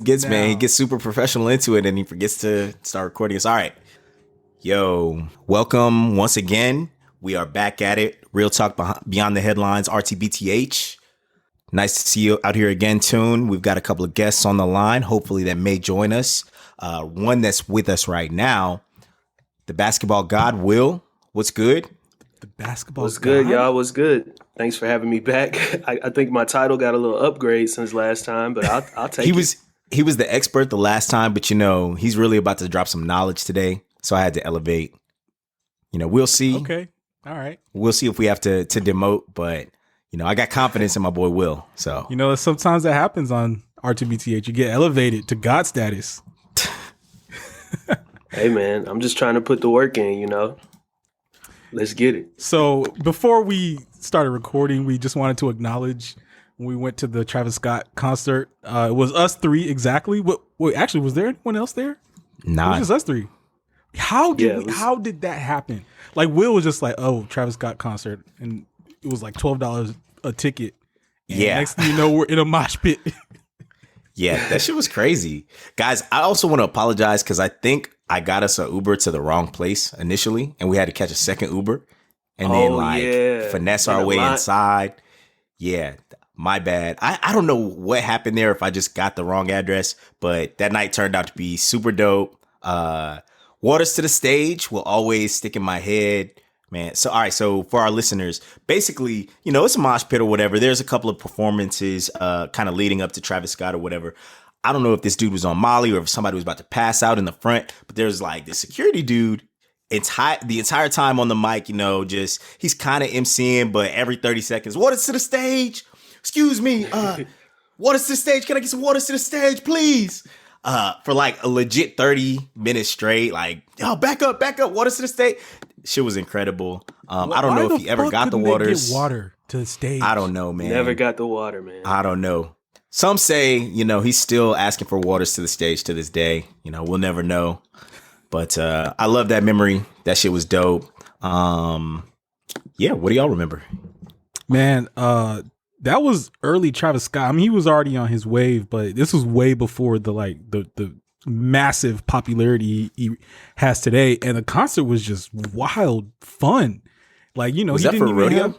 He gets super professional into it and he forgets to start recording us. All right. Yo, welcome once again. We are back at it. Real Talk Beyond the Headlines, RTBTH. Nice to see you out here again, Tune. We've got a couple of guests on the line, hopefully that may join us. One that's with us right now, the basketball god, Will. What's good? The basketball What's good, y'all? What's good? Thanks for having me back. I think my title got a little upgrade since last time, but I'll take it. He was the expert the last time, but he's really about to drop some knowledge today. So I had to elevate. We'll see. Okay. All right. We'll see if we have to demote, but I got confidence in my boy Will. So sometimes that happens on RTBTH. You get elevated to God status. Hey man, I'm just trying to put the work in, Let's get it. So before we started recording, we just wanted to acknowledge when we went to the Travis Scott concert. It was us three exactly. Wait, actually, was there anyone else there? Nah. It was just us three. How did that happen? Like Will was just like, oh, Travis Scott concert, and it was like $12 a ticket. And next thing you know, we're in a mosh pit. Yeah, that shit was crazy. Guys, I also want to apologize because I think I got us an Uber to the wrong place initially, and we had to catch a second Uber and then finesse our way inside. Yeah, my bad. I don't know what happened there, if I just got the wrong address, but that night turned out to be super dope. Waters to the Stage will always stick in my head. Man, so all right, so for our listeners, basically, it's a mosh pit or whatever. There's a couple of performances kind of leading up to Travis Scott or whatever. I don't know if this dude was on Molly or if somebody was about to pass out in the front, but there's like this security dude the entire time on the mic, just he's kind of MCing, but every 30 seconds, waters to the stage. Excuse me, waters to the stage. Can I get some waters to the stage, please? For like a legit 30 minutes straight, like, yo, back up, waters to the stage. Shit was incredible. I don't know if he ever got the waters. Get water to the stage. I don't know, man. Never got the water, man. I don't know. Some say, he's still asking for waters to the stage to this day. We'll never know. But I love that memory. That shit was dope. Yeah, what do y'all remember? Man, that was early Travis Scott. I mean, he was already on his wave, but this was way before the massive popularity he has today. And the concert was just wild fun. Like, was that for rodeo?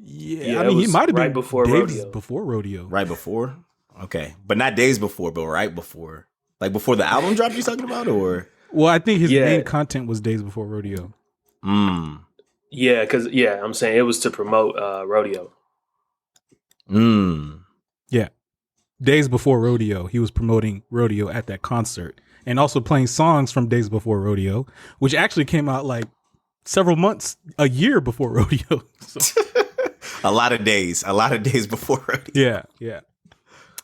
Yeah, I mean, he might have been before days rodeo. Before rodeo. Right before? Okay. But not days before, but right before. Like before the album drop you're talking about, or? Well, I think his main content was days before rodeo. Yeah, because, I'm saying it was to promote rodeo. Yeah. Days before rodeo, he was promoting rodeo at that concert and also playing songs from Days Before Rodeo, which actually came out like several months, a year before rodeo. So. a lot of days before rodeo. Yeah.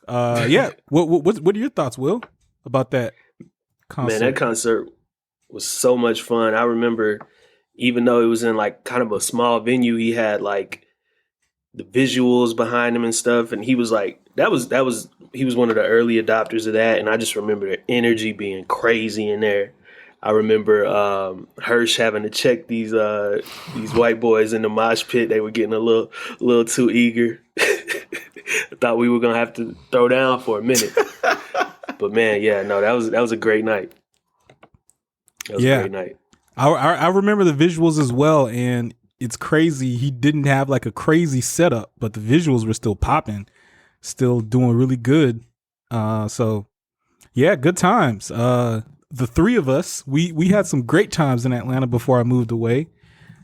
What are your thoughts, Will, about that concert? Man, that concert was so much fun. I remember, even though it was in like kind of a small venue, he had like the visuals behind him and stuff, and he was like, he was one of the early adopters of that, and I just remember the energy being crazy in there. I remember Hirsch having to check these white boys in the mosh pit. They were getting a little too eager. I thought we were gonna have to throw down for a minute, but man, that was a great night. That was a great night. I remember the visuals as well, and it's crazy. He didn't have like a crazy setup, but the visuals were still popping, still doing really good. So yeah, good times. The three of us, we had some great times in Atlanta before I moved away.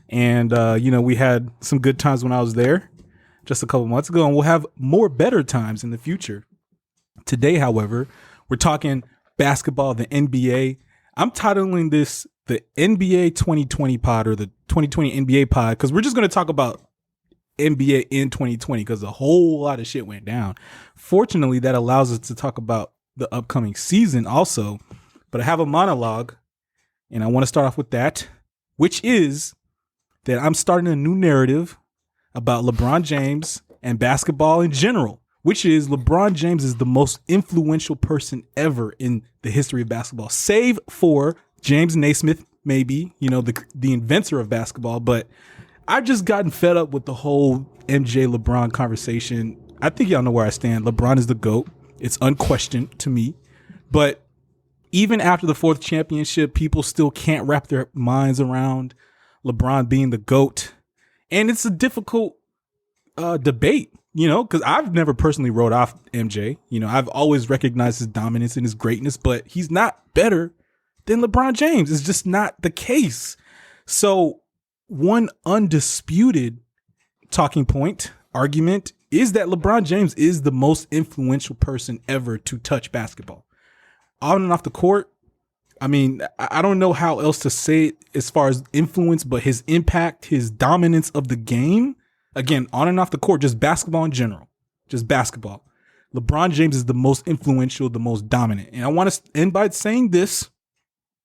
And, we had some good times when I was there just a couple months ago, and we'll have more better times in the future. Today, however, we're talking basketball, the NBA. I'm titling this the NBA 2020 pod, or the 2020 NBA pod, because we're just going to talk about NBA in 2020 because a whole lot of shit went down. Fortunately, that allows us to talk about the upcoming season also. But I have a monologue, and I want to start off with that, which is that I'm starting a new narrative about LeBron James and basketball in general, which is LeBron James is the most influential person ever in the history of basketball, save for James Naismith, maybe, the inventor of basketball. But I've just gotten fed up with the whole MJ LeBron conversation. I think y'all know where I stand. LeBron is the GOAT. It's unquestioned to me. But even after the 4th championship, people still can't wrap their minds around LeBron being the GOAT. And it's a difficult debate, because I've never personally wrote off MJ. I've always recognized his dominance and his greatness, but he's not better than LeBron James. It's just not the case. So one undisputed talking point argument is that LeBron James is the most influential person ever to touch basketball. On and off the court, I mean, I don't know how else to say it as far as influence, but his impact, his dominance of the game, again, on and off the court, just basketball in general, just basketball. LeBron James is the most influential, the most dominant. And I want to end by saying this,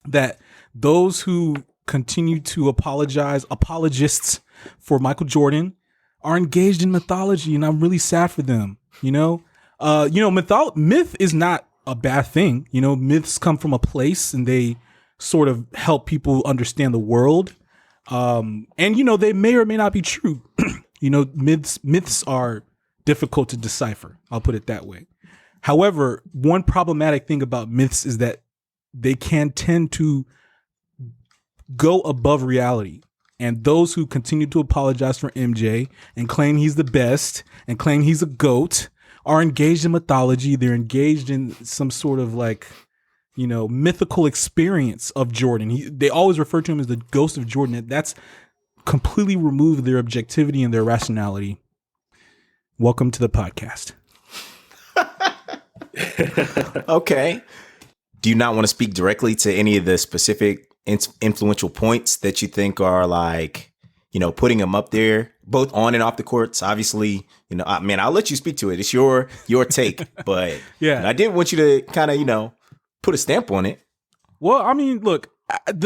that those who continue to apologists for Michael Jordan are engaged in mythology, and I'm really sad for them. Myth is not a bad thing. Myths come from a place and they sort of help people understand the world. And they may or may not be true. Myths are difficult to decipher. I'll put it that way. However, one problematic thing about myths is that they can tend to go above reality. And those who continue to apologize for MJ and claim he's the best and claim he's a GOAT are engaged in mythology. They're engaged in some sort of mythical experience of Jordan. They always refer to him as the ghost of Jordan. That's completely removed their objectivity and their rationality. Welcome to the podcast. Okay. Do you not want to speak directly to any of the specific influential points that you think are putting him up there, both on and off the courts? Obviously, I'll let you speak to it. It's your take, but yeah, I did want you to kind of, put a stamp on it. Well, I mean, look,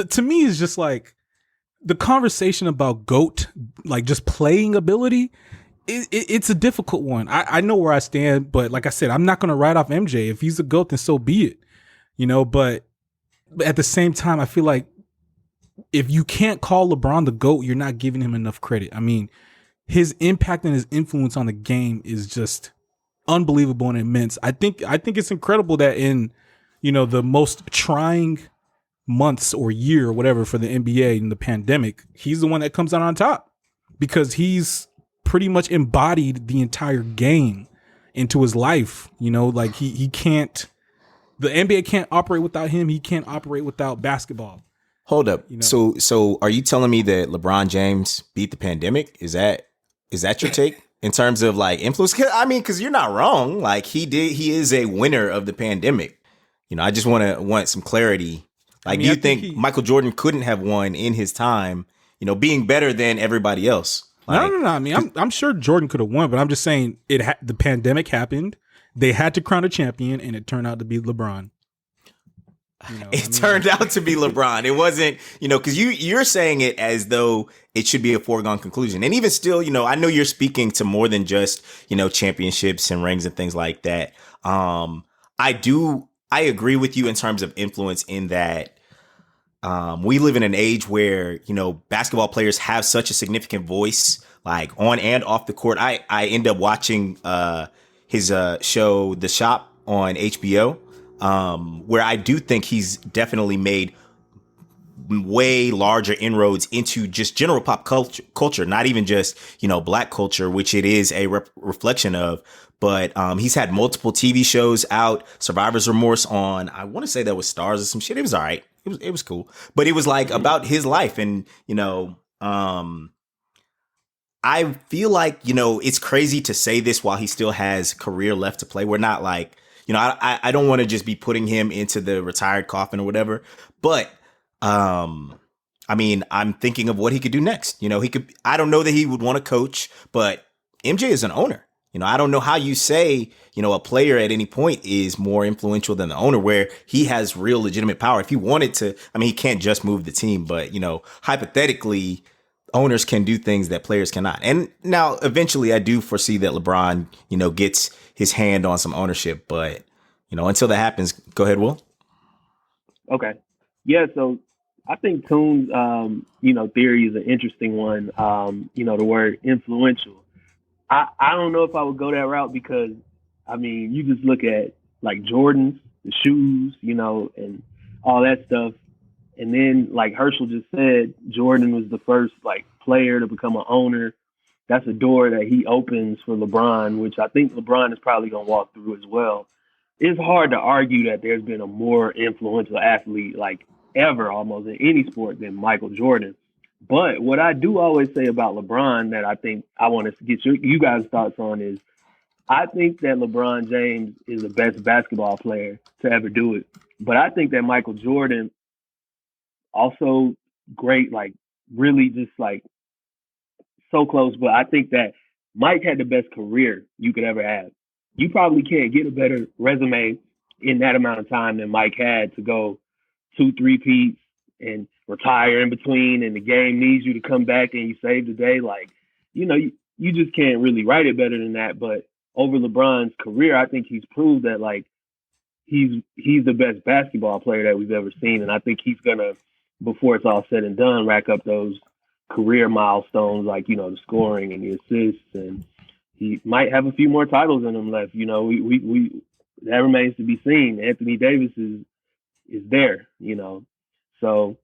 to me, it's just the conversation about GOAT, just playing ability. It's a difficult one. I know where I stand, but like I said, I'm not going to write off MJ. If he's a GOAT, then so be it. But at the same time, I feel like if you can't call LeBron the GOAT, you're not giving him enough credit. I mean, his impact and his influence on the game is just unbelievable and immense. I think it's incredible that in, the most trying months or year or whatever for the NBA in the pandemic, he's the one that comes out on top because he's pretty much embodied the entire game into his life. He can't, the NBA can't operate without him. He can't operate without basketball. Hold up. So are you telling me that LeBron James beat the pandemic? Is that your take in terms of influence? Because you're not wrong. He is a winner of the pandemic. I just want some clarity. Do you think Michael Jordan couldn't have won in his time, being better than everybody else? No. I mean, I'm sure Jordan could have won, but I'm just saying the pandemic happened. They had to crown a champion, and it turned out to be LeBron. Turned out to be LeBron. It wasn't, because you're saying it as though it should be a foregone conclusion. And even still, I know you're speaking to more than just, championships and rings and things like that. I agree with you in terms of influence in that we live in an age where, basketball players have such a significant voice, on and off the court. I end up watching his show, The Shop on HBO. Where I do think he's definitely made way larger inroads into just general pop culture, not even just, black culture, which it is a reflection of. But he's had multiple TV shows out, Survivor's Remorse on, I want to say that was Stars or some shit. It was all right. It was cool. But it was about his life. And, I feel like, it's crazy to say this while he still has career left to play. We're not I don't want to just be putting him into the retired coffin or whatever, but I'm thinking of what he could do next. I don't know that he would want to coach, but MJ is an owner. I don't know how you say, a player at any point is more influential than the owner, where he has real legitimate power. If he wanted to, he can't just move the team, but, hypothetically, owners can do things that players cannot. And now eventually I do foresee that LeBron, gets his hand on some ownership, but until that happens, go ahead, Will. Okay. Yeah. So I think Tune's, theory is an interesting one. The word influential. I don't know if I would go that route because, you just look at like Jordans, the shoes, and all that stuff. And then, like Herschel just said, Jordan was the first like player to become an owner. That's a door that he opens for LeBron, which I think LeBron is probably going to walk through as well. It's hard to argue that there's been a more influential athlete like ever almost in any sport than Michael Jordan. But what I do always say about LeBron that I think I want to get you guys' thoughts on is I think that LeBron James is the best basketball player to ever do it. But I think that Michael Jordan also great, like really just like so close. But I think that Mike had the best career you could ever have. You probably can't get a better resume in that amount of time than Mike had to go 2-3 peats and retire in between, and the game needs you to come back and you save the day. Like, you just can't really write it better than that. But over LeBron's career, I think he's proved that like he's the best basketball player that we've ever seen. And I think he's gonna, before it's all said and done, rack up those career milestones like, the scoring and the assists, and he might have a few more titles in him left. We that remains to be seen. Anthony Davis is there, So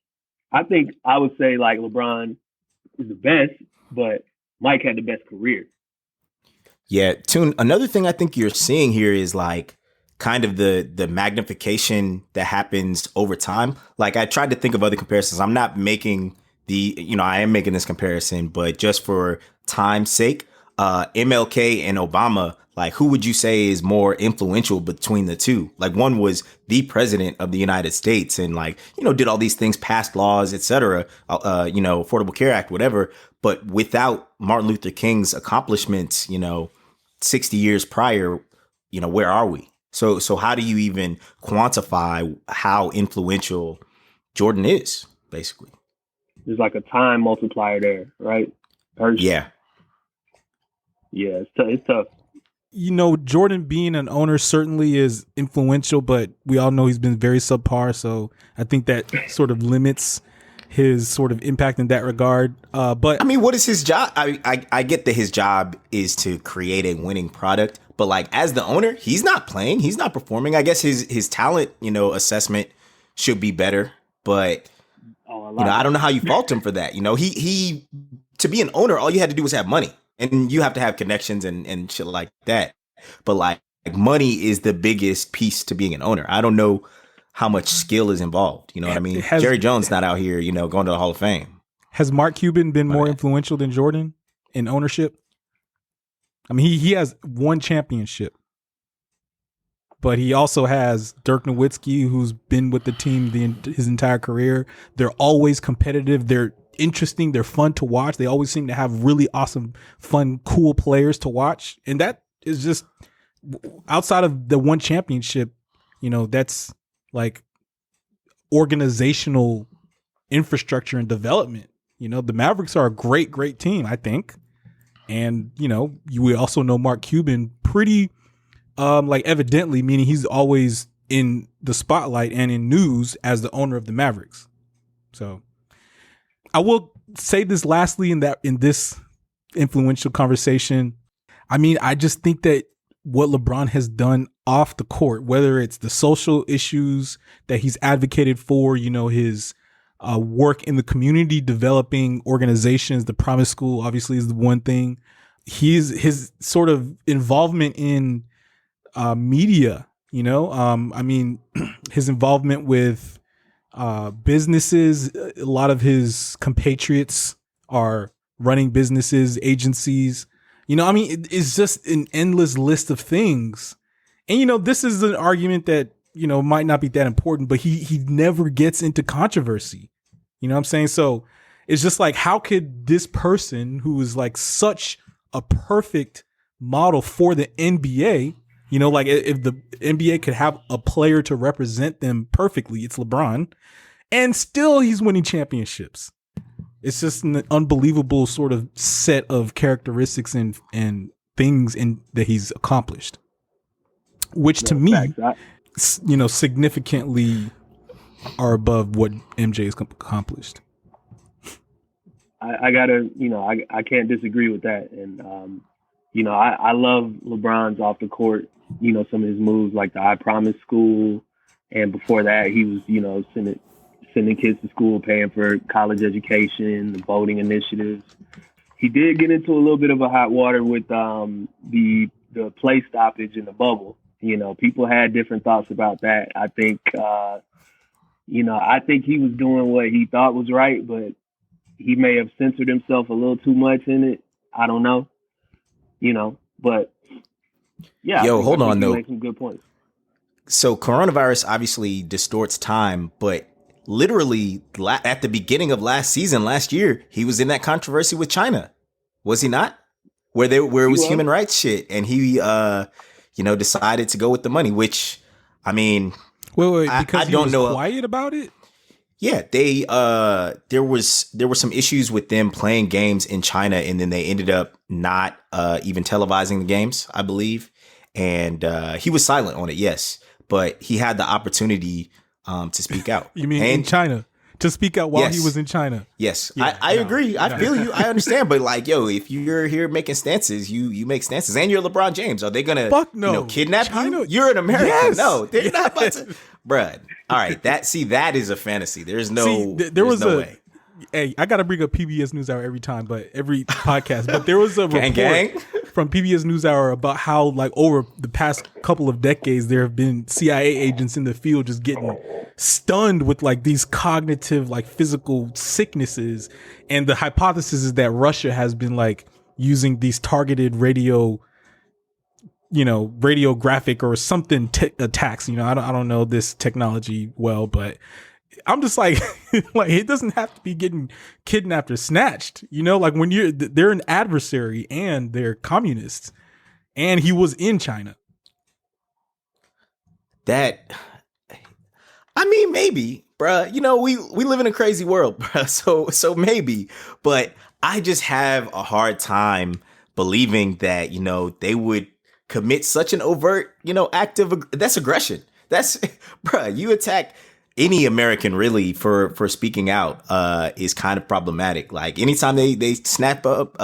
I think I would say like LeBron is the best, but Mike had the best career. Yeah, Tune. Another thing I think you're seeing here is like kind of the magnification that happens over time. Like I tried to think of other comparisons. I'm not making I am making this comparison, but just for time's sake, MLK and Obama, like who would you say is more influential between the two? Like one was the president of the United States and like, did all these things, passed laws, etc., Affordable Care Act, whatever. But without Martin Luther King's accomplishments, 60 years prior, where are we? So how do you even quantify how influential Jordan is, basically? There's like a time multiplier there, right? Yeah. Yeah, it's tough. Jordan being an owner certainly is influential, but we all know he's been very subpar. So I think that sort of limits his sort of impact in that regard. But I mean, what is his job? I get that his job is to create a winning product, but like as the owner, he's not playing, he's not performing. I guess his talent, assessment should be better, but I don't know how you fault him for that. He to be an owner, all you had to do was have money. And you have to have connections and shit like that. But like money is the biggest piece to being an owner. I don't know how much skill is involved. You know what I mean? Jerry Jones not out here, going to the Hall of Fame. Has Mark Cuban been more influential than Jordan in ownership? I mean, he has one championship. But he also has Dirk Nowitzki, who's been with the team his entire career. They're always competitive. They're interesting. They're fun to watch. They always seem to have really awesome, fun, cool players to watch. And that is just outside of the one championship, that's like organizational infrastructure and development. The Mavericks are a great, great team, I think. And, we also know Mark Cuban pretty evidently, meaning he's always in the spotlight and in news as the owner of the Mavericks. So I will say this lastly in this influential conversation. I mean, I just think that what LeBron has done off the court, whether it's the social issues that he's advocated for, his work in the community, developing organizations, the Promise School obviously is the one thing. His sort of involvement in media, I mean, his involvement with businesses. A lot of his compatriots are running businesses, agencies. I mean, it's just an endless list of things. And, this is an argument that, might not be that important, but he never gets into controversy. You know what I'm saying? So it's just like, how could this person who is like such a perfect model for the NBA, like if the NBA could have a player to represent them perfectly, it's LeBron, and still he's winning championships. It's just an unbelievable sort of set of characteristics and things that he's accomplished, which to me, significantly are above what MJ has accomplished. I gotta, I can't disagree with that. And I love LeBron's off the court, some of his moves like the I Promise School. And before that, he was, sending kids to school, paying for college education, the voting initiatives. He did get into a little bit of a hot water with the play stoppage in the bubble. People had different thoughts about that. I think, I think he was doing what he thought was right, but he may have censored himself a little too much in it. I don't know, but yeah. Hold on though. Make some good points. So coronavirus obviously distorts time, but literally at the beginning of last year, he was in that controversy with China, was he not? Where it was human rights shit, and he, decided to go with the money. Which, I mean, wait, because I don't know. Quiet about it. Yeah, they there were some issues with them playing games in China, and then they ended up not even televising the games, I believe. And he was silent on it, yes, but he had the opportunity to speak out. You mean in China? To speak out while he was in China? Yes, yeah, I agree. I feel you. I understand. But if you're here making stances, you make stances. And you're LeBron James. Are they going to kidnap China? You? You're an American. Yes. No, they're not about to. Bruh. All right. That is a fantasy. There's no way. Hey, I got to bring up PBS NewsHour every time, but every podcast. But there was a report from PBS NewsHour about how, over the past couple of decades, there have been CIA agents in the field just getting stunned with these cognitive, physical sicknesses. And the hypothesis is that Russia has been using these targeted radiographic or something attacks. I don't know this technology well, but I'm just it doesn't have to be getting kidnapped or snatched. When they're an adversary and they're communists, and he was in China. Maybe, bruh. We live in a crazy world, bruh. So maybe, but I just have a hard time believing that they would commit such an overt act of that's aggression. That's bruh. You attack any American really for speaking out is kind of problematic. Anytime they snap up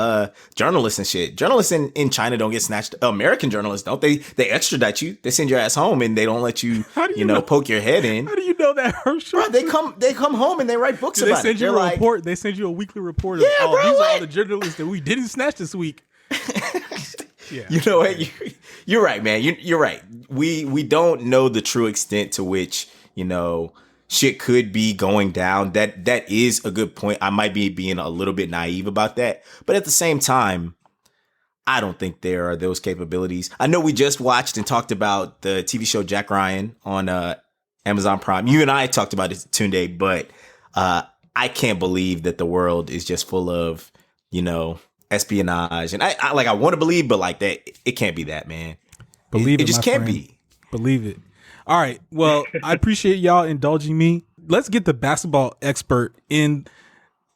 journalists and shit. Journalists in China don't get snatched. American journalists don't. They extradite you. They send your ass home and they don't let you poke your head in. How do you know that, Herschel? Bro, they come home and they write books about it. They send you a report. They send you a weekly report of these are all the journalists that we didn't snatch this week. Yeah. You know what? You're right, man. You're right. We don't know the true extent to which shit could be going down. That is a good point. I might be being a little bit naive about that, but at the same time, I don't think there are those capabilities. I know we just watched and talked about the TV show Jack Ryan on Amazon Prime. You and I talked about it, Tunde, but I can't believe that the world is just full of espionage, and I want to believe, but that it can't be that, man. Believe it just can't be. Believe it. All right. Well, I appreciate y'all indulging me. Let's get the basketball expert in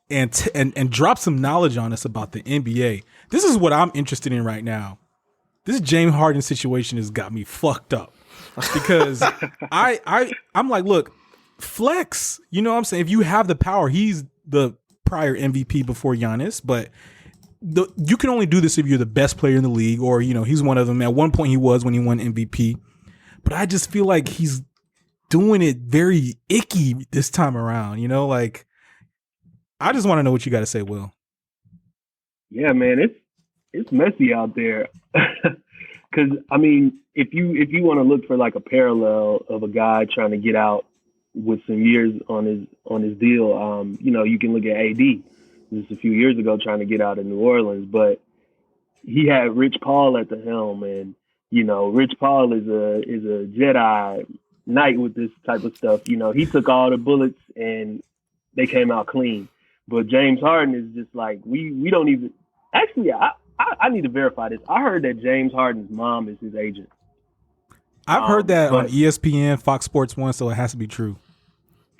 and drop some knowledge on us about the NBA. This is what I'm interested in right now. This James Harden situation has got me fucked up because I'm look, flex. You know what I'm saying? If you have the power, he's the prior MVP before Giannis, but you can only do this if you're the best player in the league, or he's one of them. At one point, he was when he won MVP. But I just feel like he's doing it very icky this time around, I just want to know what you got to say, Will. Yeah, man, it's messy out there. Because if you want to look for a parallel of a guy trying to get out with some years on his deal, you can look at AD just a few years ago trying to get out of New Orleans, but he had Rich Paul at the helm, and Rich Paul is a Jedi Knight with this type of stuff. He took all the bullets and they came out clean. But James Harden is just we don't even. Actually, I need to verify this. I heard that James Harden's mom is his agent. I've heard that on ESPN, Fox Sports 1, so it has to be true.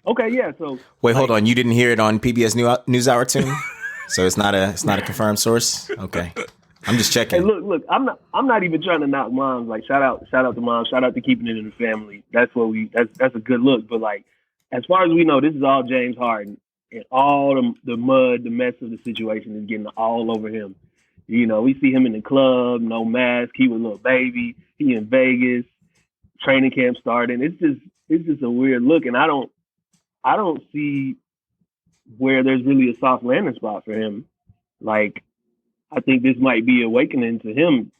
Okay, yeah. So wait, hold on. You didn't hear it on PBS NewsHour too? So it's not a confirmed source. Okay. I'm just checking. Hey, look. I'm not even trying to knock moms. Shout out to moms. Shout out to keeping it in the family. That's a good look. But as far as we know, this is all James Harden, and all the mud, the mess of the situation is getting all over him. We see him in the club, no mask. He was a little baby. He in Vegas, training camp starting. It's just a weird look, and I don't see where there's really a soft landing spot for him. Like, I think this might be awakening to him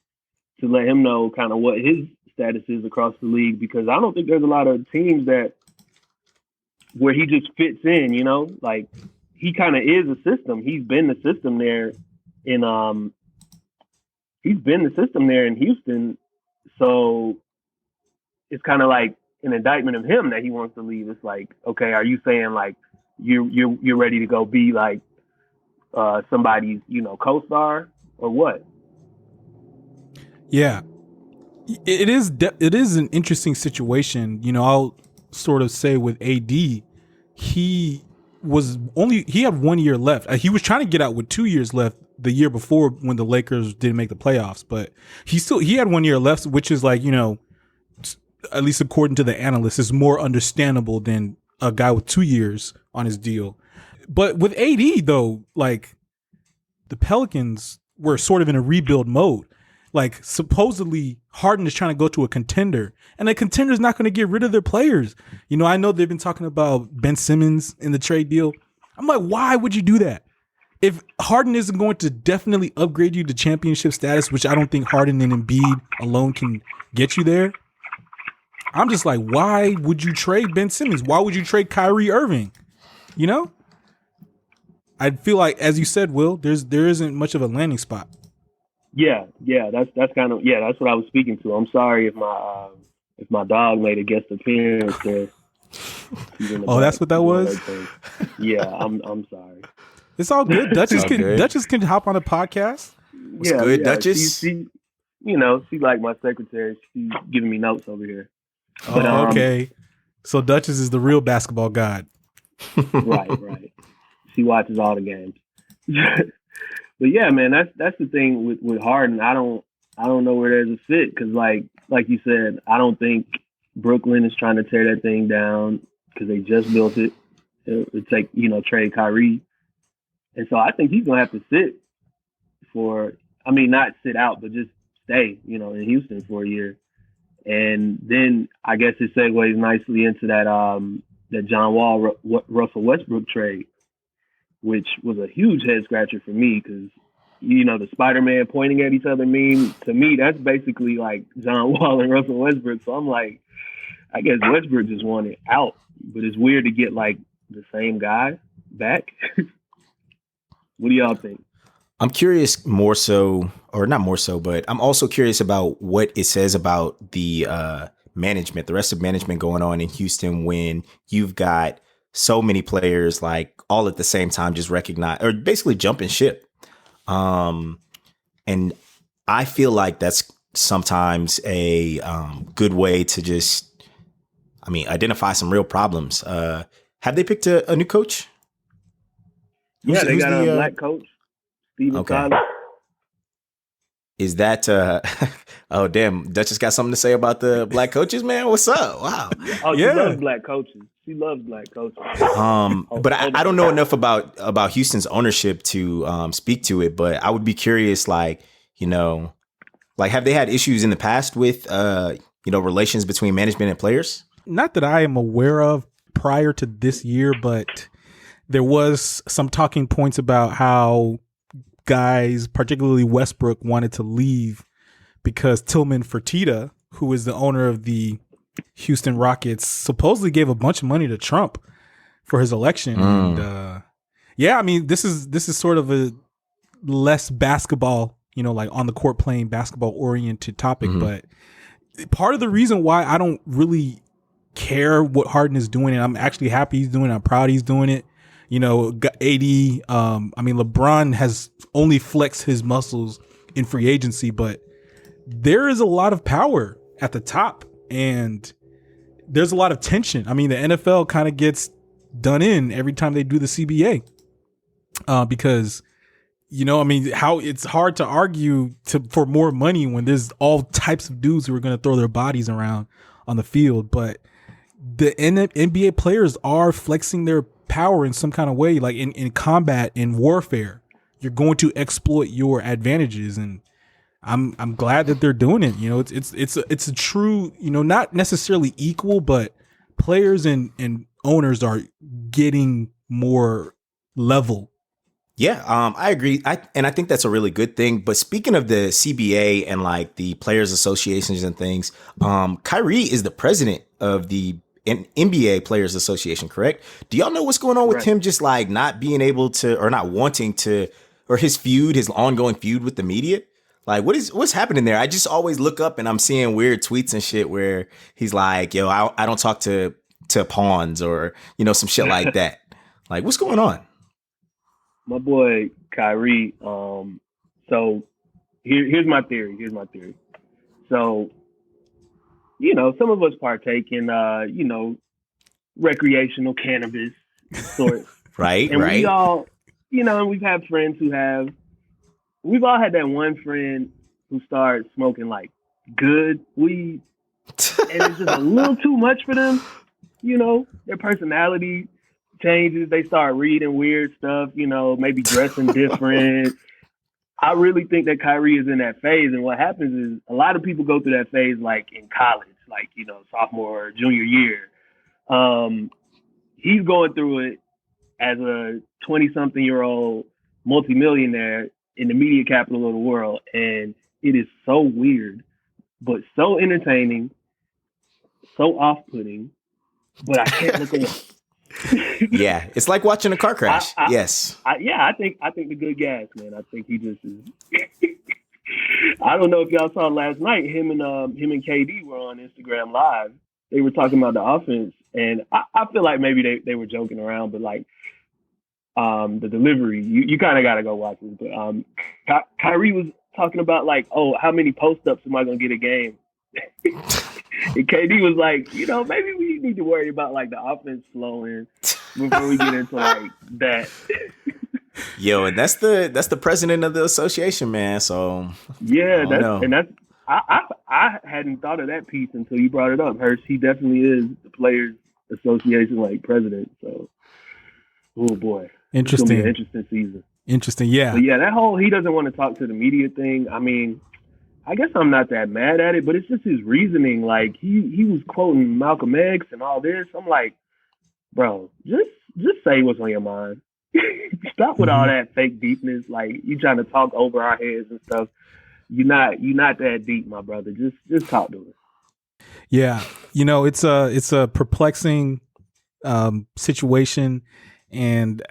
to let him know kind of what his status is across the league, because I don't think there's a lot of teams where he just fits in, like he kind of is a system. He's been the system there in Houston. So it's kind of like an indictment of him that he wants to leave. It's like, okay, are you saying like you're ready to go be like somebody's, co-star or what? Yeah, it is an interesting situation. I'll sort of say with AD, he had 1 year left. He was trying to get out with 2 years left the year before when the Lakers didn't make the playoffs, but he had 1 year left, which is like, at least according to the analysts, is more understandable than a guy with 2 years on his deal. But with AD though, like the Pelicans were sort of in a rebuild mode. Like supposedly Harden is trying to go to a contender, and a contender is not going to get rid of their players. I know they've been talking about Ben Simmons in the trade deal. I'm like, why would you do that? If Harden isn't going to definitely upgrade you to championship status, which I don't think Harden and Embiid alone can get you there, I'm just like, why would you trade Ben Simmons? Why would you trade Kyrie Irving? I feel like, as you said, Will, there isn't much of a landing spot. Yeah, that's kind of that's what I was speaking to. I'm sorry if my dog made a guest appearance there. Oh, that's what that was? Yeah, I'm sorry. It's all good. Duchess can hop on a podcast. What's good, Duchess? She like my secretary. She's giving me notes over here. But, okay. So Duchess is the real basketball god. Right. She watches all the games. But yeah, man, that's the thing with Harden. I don't know where there's a fit, because like you said, I don't think Brooklyn is trying to tear that thing down because they just built it. It's like, trade Kyrie. And so I think he's going to have to sit not sit out, but just stay, in Houston for a year. And then I guess it segues nicely into that John Wall, Russell Westbrook trade, which was a huge head scratcher for me, because, the Spider-Man pointing at each other meme, to me, that's basically like John Wall and Russell Westbrook. So I'm like, I guess Westbrook just wanted out, but it's weird to get like the same guy back. What do y'all think? I'm curious more so, or not more so, but I'm also curious about what it says about the management, the rest of management going on in Houston, when you've got so many players like all at the same time just recognize or basically jumping ship. And I feel like that's sometimes a good way to just, identify some real problems. Have they picked a new coach? Yeah, they got a black coach, Steven Tyler. Is that oh damn, Duchess got something to say about the black coaches, man? What's up? Wow. Oh, she loves black coaches. She loves black coaches. But I don't know enough about Houston's ownership to speak to it, but I would be curious, like, have they had issues in the past with relations between management and players? Not that I am aware of prior to this year, but there was some talking points about how guys, particularly Westbrook, wanted to leave because Tillman Fertitta, who is the owner of the Houston Rockets, supposedly gave a bunch of money to Trump for his election. And this is sort of a less basketball, like on the court playing basketball oriented topic. But part of the reason why I don't really care what Harden is doing, and I'm actually happy he's doing it, I'm proud he's doing it. AD, LeBron has only flexed his muscles in free agency, but there is a lot of power at the top and there's a lot of tension. The NFL kind of gets done in every time they do the CBA because, how it's hard to argue for more money when there's all types of dudes who are going to throw their bodies around on the field. But the NBA players are flexing their power in some kind of way, like in combat, in warfare. you're going to exploit your advantages, and I'm glad that they're doing it. You know, it's a true, you know, not necessarily equal, but players and owners are getting more level. Yeah, I agree. I think that's a really good thing. But speaking of the CBA and like the players associations and things, Kyrie is the president of the NBA Players Association, correct? Do y'all know what's going on with him just like not being able to, or not wanting to, or his ongoing feud with the media? Like what's happening there? I just always look up and I'm seeing weird tweets and shit where he's like, yo, I don't talk to pawns, or, you know, some shit like that. Like, what's going on? My boy Kyrie. So here's my theory. So, you know, some of us partake in you know, recreational cannabis sort. Right. And we all, you know, we've had friends we've all had that one friend who started smoking like good weed, and it's just a little too much for them. You know, their personality changes. They start reading weird stuff, you know, maybe dressing different. I really think that Kyrie is in that phase. And what happens is a lot of people go through that phase like in college, like, you know, sophomore or junior year. He's going through it as a 20-something-year-old multimillionaire in the media capital of the world. And it is so weird, but so entertaining, so off-putting, but I can't look away. Yeah, it's like watching a car crash. Yes. I think the good gas, man. I think he just is. I don't know if y'all saw last night. Him and KD were on Instagram Live. They were talking about the offense, and I feel like maybe they were joking around, but like the delivery, you kind of got to go watch it. But Kyrie was talking about like, oh, how many post ups am I gonna get a game? And KD was like, you know, maybe we need to worry about like the offense flowing before we get into like that. Yo, and that's the president of the association, man. So yeah, I hadn't thought of that piece until you brought it up. Hurst, he definitely is the Players Association like president. So, oh boy, interesting, it's gonna be an interesting season. Interesting, yeah. But yeah, that whole he doesn't want to talk to the media thing. I mean, I guess I'm not that mad at it, but it's just his reasoning. Like he was quoting Malcolm X and all this. I'm like, bro, just say what's on your mind. Stop with all that fake deepness. Like you trying to talk over our heads and stuff. You're not that deep, my brother. Just talk to us. Yeah, you know, it's a perplexing situation, and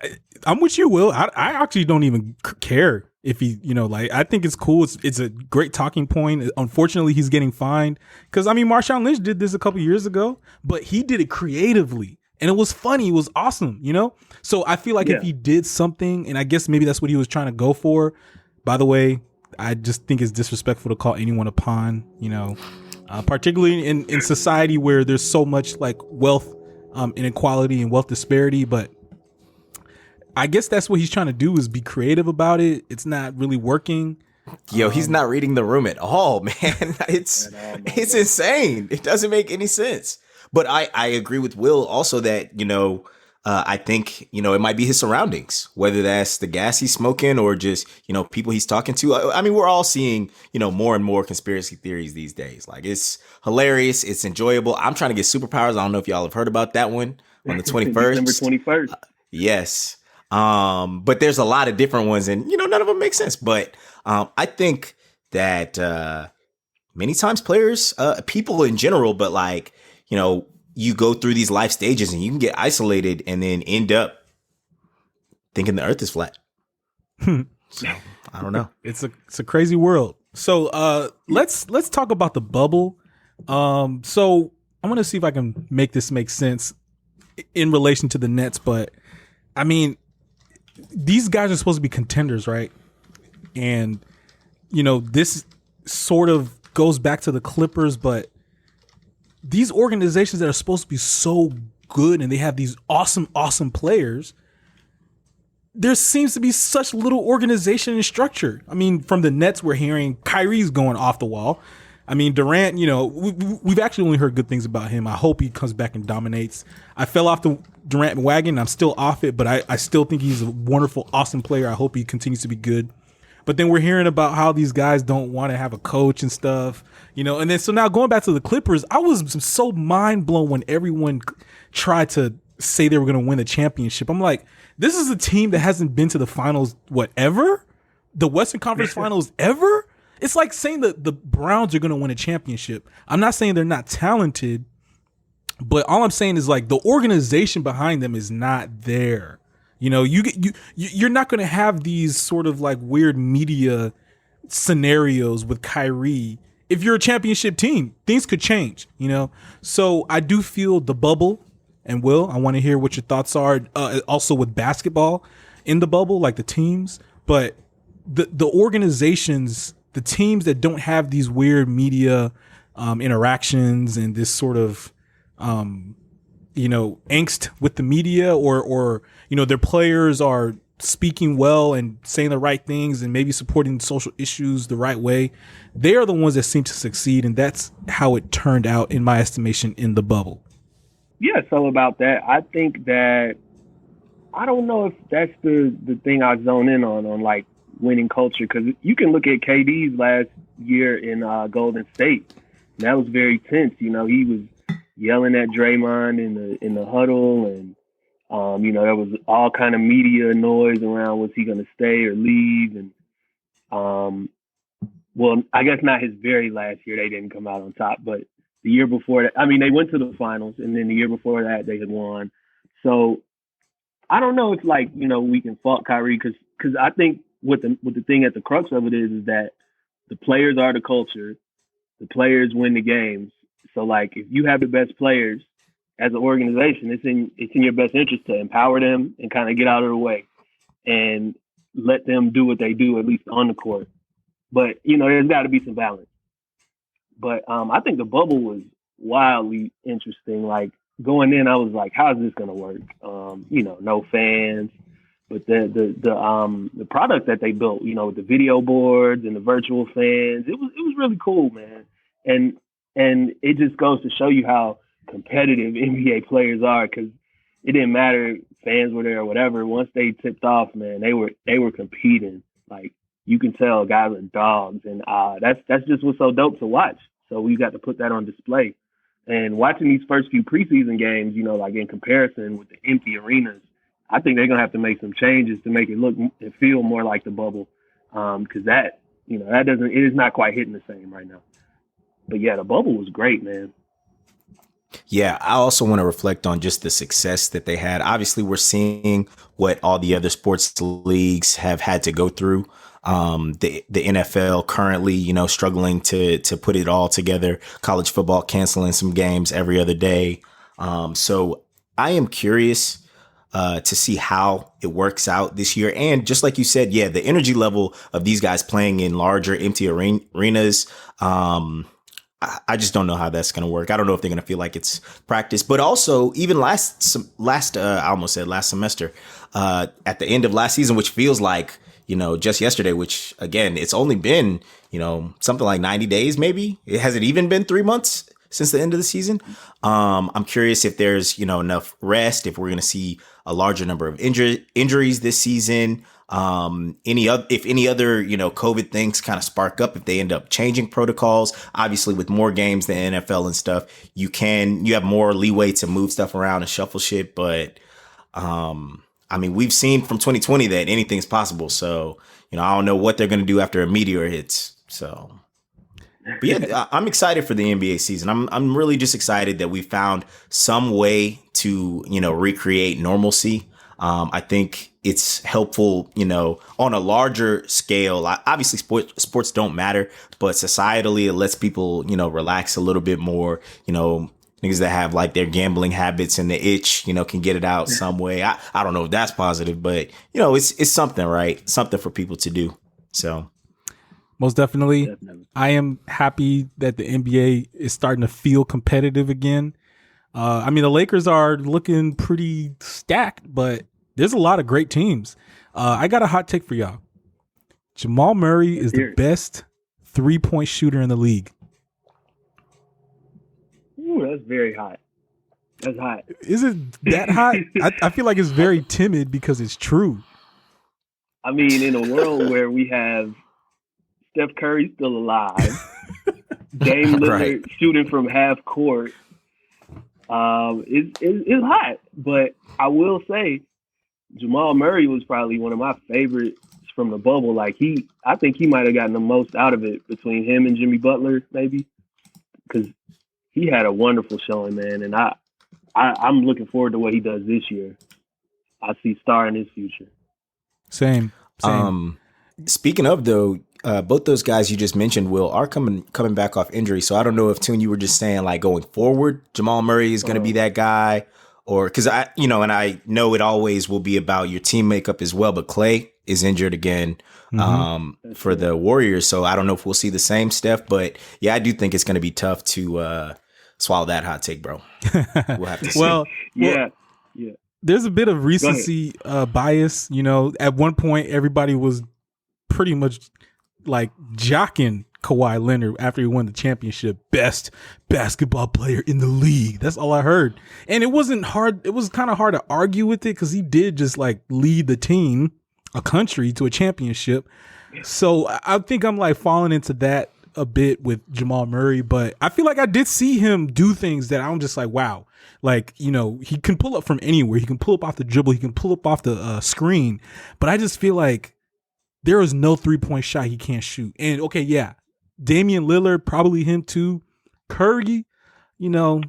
I'm with you, Will. I actually don't even care if he, you know, like I think it's cool. It's a great talking point. Unfortunately, he's getting fined because I mean, Marshawn Lynch did this a couple years ago, but he did it creatively and it was funny. It was awesome, you know. So I feel like if he did something, and I guess maybe that's what he was trying to go for. By the way, I just think it's disrespectful to call anyone a pawn, you know, particularly in society where there's so much like wealth inequality and wealth disparity, but I guess that's what he's trying to do is be creative about it. It's not really working. Yo, he's not reading the room at all, man. It's insane. It doesn't make any sense. But I agree with Will also that, you know, I think, you know, it might be his surroundings, whether that's the gas he's smoking or just, you know, people he's talking to. I mean, we're all seeing, you know, more and more conspiracy theories these days. Like it's hilarious. It's enjoyable. I'm trying to get superpowers. I don't know if y'all have heard about that one on the 21st. December 21st. Yes. But there's a lot of different ones and, you know, none of them make sense. But I think that many times players, people in general, but like, you know, you go through these life stages and you can get isolated and then end up thinking the earth is flat. So I don't know. It's a crazy world. So let's talk about the bubble. So I'm going to see if I can make this make sense in relation to the Nets. But I mean, these guys are supposed to be contenders, right? And, you know, this sort of goes back to the Clippers, but these organizations that are supposed to be so good and they have these awesome players, there seems to be such little organization and structure. I mean, from the Nets, we're hearing Kyrie's going off the wall. I mean, Durant, we've actually only heard good things about him. I hope he comes back and dominates. I fell off the Durant wagon. I'm still off it, but I still think he's a wonderful, awesome player. I hope he continues to be good. But then we're hearing about how these guys don't want to have a coach and stuff, And then so now going back to the Clippers, I was so mind blown when everyone tried to say they were going to win the championship. I'm like, this is a team that hasn't been to the finals, ever? The Western Conference Finals ever? It's like saying that the Browns are going to win a championship. I'm not saying they're not talented, but all I'm saying is like the organization behind them is not there. You're not going to have these sort of like weird media scenarios with Kyrie. If you're a championship team, things could change, So I do feel the bubble, and I want to hear what your thoughts are. Also with basketball in the bubble, like the teams, but the organizations, the teams that don't have these weird media interactions and this sort of angst with the media, or their players are speaking well and saying the right things and maybe supporting social issues the right way, they are the ones that seem to succeed, and that's how it turned out in my estimation in the bubble. Yeah, so about that, I think that I don't know if that's the thing I zone in on like winning culture, because you can look at KD's last year in Golden State. And that was very tense. He was yelling at Draymond in the huddle, and there was all kind of media noise around was he going to stay or leave. And I guess not his very last year, they didn't come out on top, but the year before that, I mean, they went to the finals, and then the year before that they had won. So I don't know if we can fault Kyrie, because I think what the thing at the crux of it is that the players are the culture, the players win the games. So like if you have the best players as an organization, it's in your best interest to empower them and kind of get out of the way and let them do what they do, at least on the court. But there's got to be some balance. But I think the bubble was wildly interesting. Like going in, I was like, how's this going to work? No fans, but the product that they built, with the video boards and the virtual fans, it was really cool, man. And it just goes to show you how competitive NBA players are, because it didn't matter if fans were there or whatever. Once they tipped off, man, they were competing. Like you can tell guys are dogs, and that's just what's so dope to watch. So we got to put that on display. And watching these first few preseason games, like in comparison with the empty arenas, I think they're gonna have to make some changes to make it look and feel more like the bubble, because that it is not quite hitting the same right now. But yeah, the bubble was great, man. Yeah, I also want to reflect on just the success that they had. Obviously, we're seeing what all the other sports leagues have had to go through. The NFL currently, struggling to put it all together. College football canceling some games every other day. So I am curious to see how it works out this year. And just like you said, yeah, the energy level of these guys playing in larger empty arenas. I just don't know how that's going to work. I don't know if they're going to feel like it's practice, but also even last semester, at the end of last season, which feels like, just yesterday, which again, it's only been, something like 90 days, maybe. It hasn't even been 3 months since the end of the season. I'm curious if there's, enough rest, if we're going to see a larger number of injuries this season. If any other, COVID things kind of spark up, if they end up changing protocols, obviously with more games than NFL and stuff, you have more leeway to move stuff around and shuffle shit. But, we've seen from 2020 that anything's possible. So, I don't know what they're going to do after a meteor hits. So, but yeah, I'm excited for the NBA season. I'm really just excited that we found some way to, recreate normalcy. I think it's helpful, on a larger scale. Obviously, sports don't matter, but societally, it lets people, relax a little bit more. Niggas that have like their gambling habits and the itch, can get it out some way. I don't know if that's positive, but, it's something, right? Something for people to do. So. Most definitely. I am happy that the NBA is starting to feel competitive again. The Lakers are looking pretty stacked, but there's a lot of great teams. I got a hot take for y'all. Jamal Murray is the best 3-point shooter in the league. That's very hot. That's hot. Is it that hot? I feel like it's very timid because it's true. I mean, in a world where we have Steph Curry still alive, Dame Lillard shooting from half court, it's hot. But I will say, Jamal Murray was probably one of my favorites from the bubble. Like I think he might have gotten the most out of it between him and Jimmy Butler, maybe, because he had a wonderful showing, man. And I'm looking forward to what he does this year. I see star in his future. Same. Speaking of though, both those guys you just mentioned, Will, are coming back off injury. So I don't know if Tune, you were just saying like going forward, Jamal Murray is going to be that guy, or because and I know it always will be about your team makeup as well. But Clay is injured again for the Warriors, so I don't know if we'll see the same Steph. But yeah, I do think it's going to be tough to swallow that hot take, bro. We'll have to see. Well, yeah. There's a bit of recency bias. You know, at one point, everybody was pretty much like jocking Kawhi Leonard after he won the championship. Best basketball player in the league. That's all I heard. And it wasn't hard. It was kind of hard to argue with it because he did just like lead the team, a country, to a championship. So I think I'm like falling into that a bit with Jamal Murray, but I feel like I did see him do things that I'm just like, wow. Like, you know, he can pull up from anywhere. He can pull up off the dribble. He can pull up off the screen. But I just feel like there is no 3-point shot he can't shoot. And okay, yeah, Damian Lillard, probably him too. Curry, you know,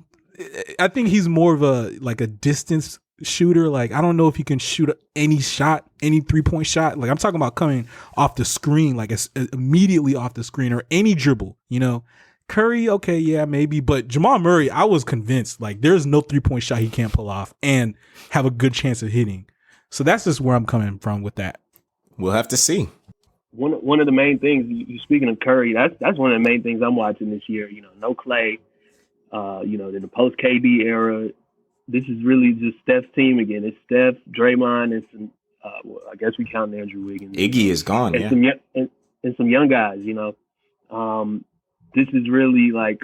I think he's more of a distance shooter. Like, I don't know if he can shoot any 3-point shot. Like, I'm talking about coming off the screen, like immediately off the screen, or any dribble, you know. Curry, okay, yeah, maybe. But Jamal Murray, I was convinced, like, there's no 3-point shot he can't pull off and have a good chance of hitting. So that's just where I'm coming from with that. We'll have to see. One of the main things, you speaking of Curry, that's one of the main things I'm watching this year. You know, no Clay. You know, in the post KD era, this is really just Steph's team again. It's Steph, Draymond, and some. Well, I guess we count Andrew Wiggins. Iggy is gone, and yeah. Some young guys. You know, this is really like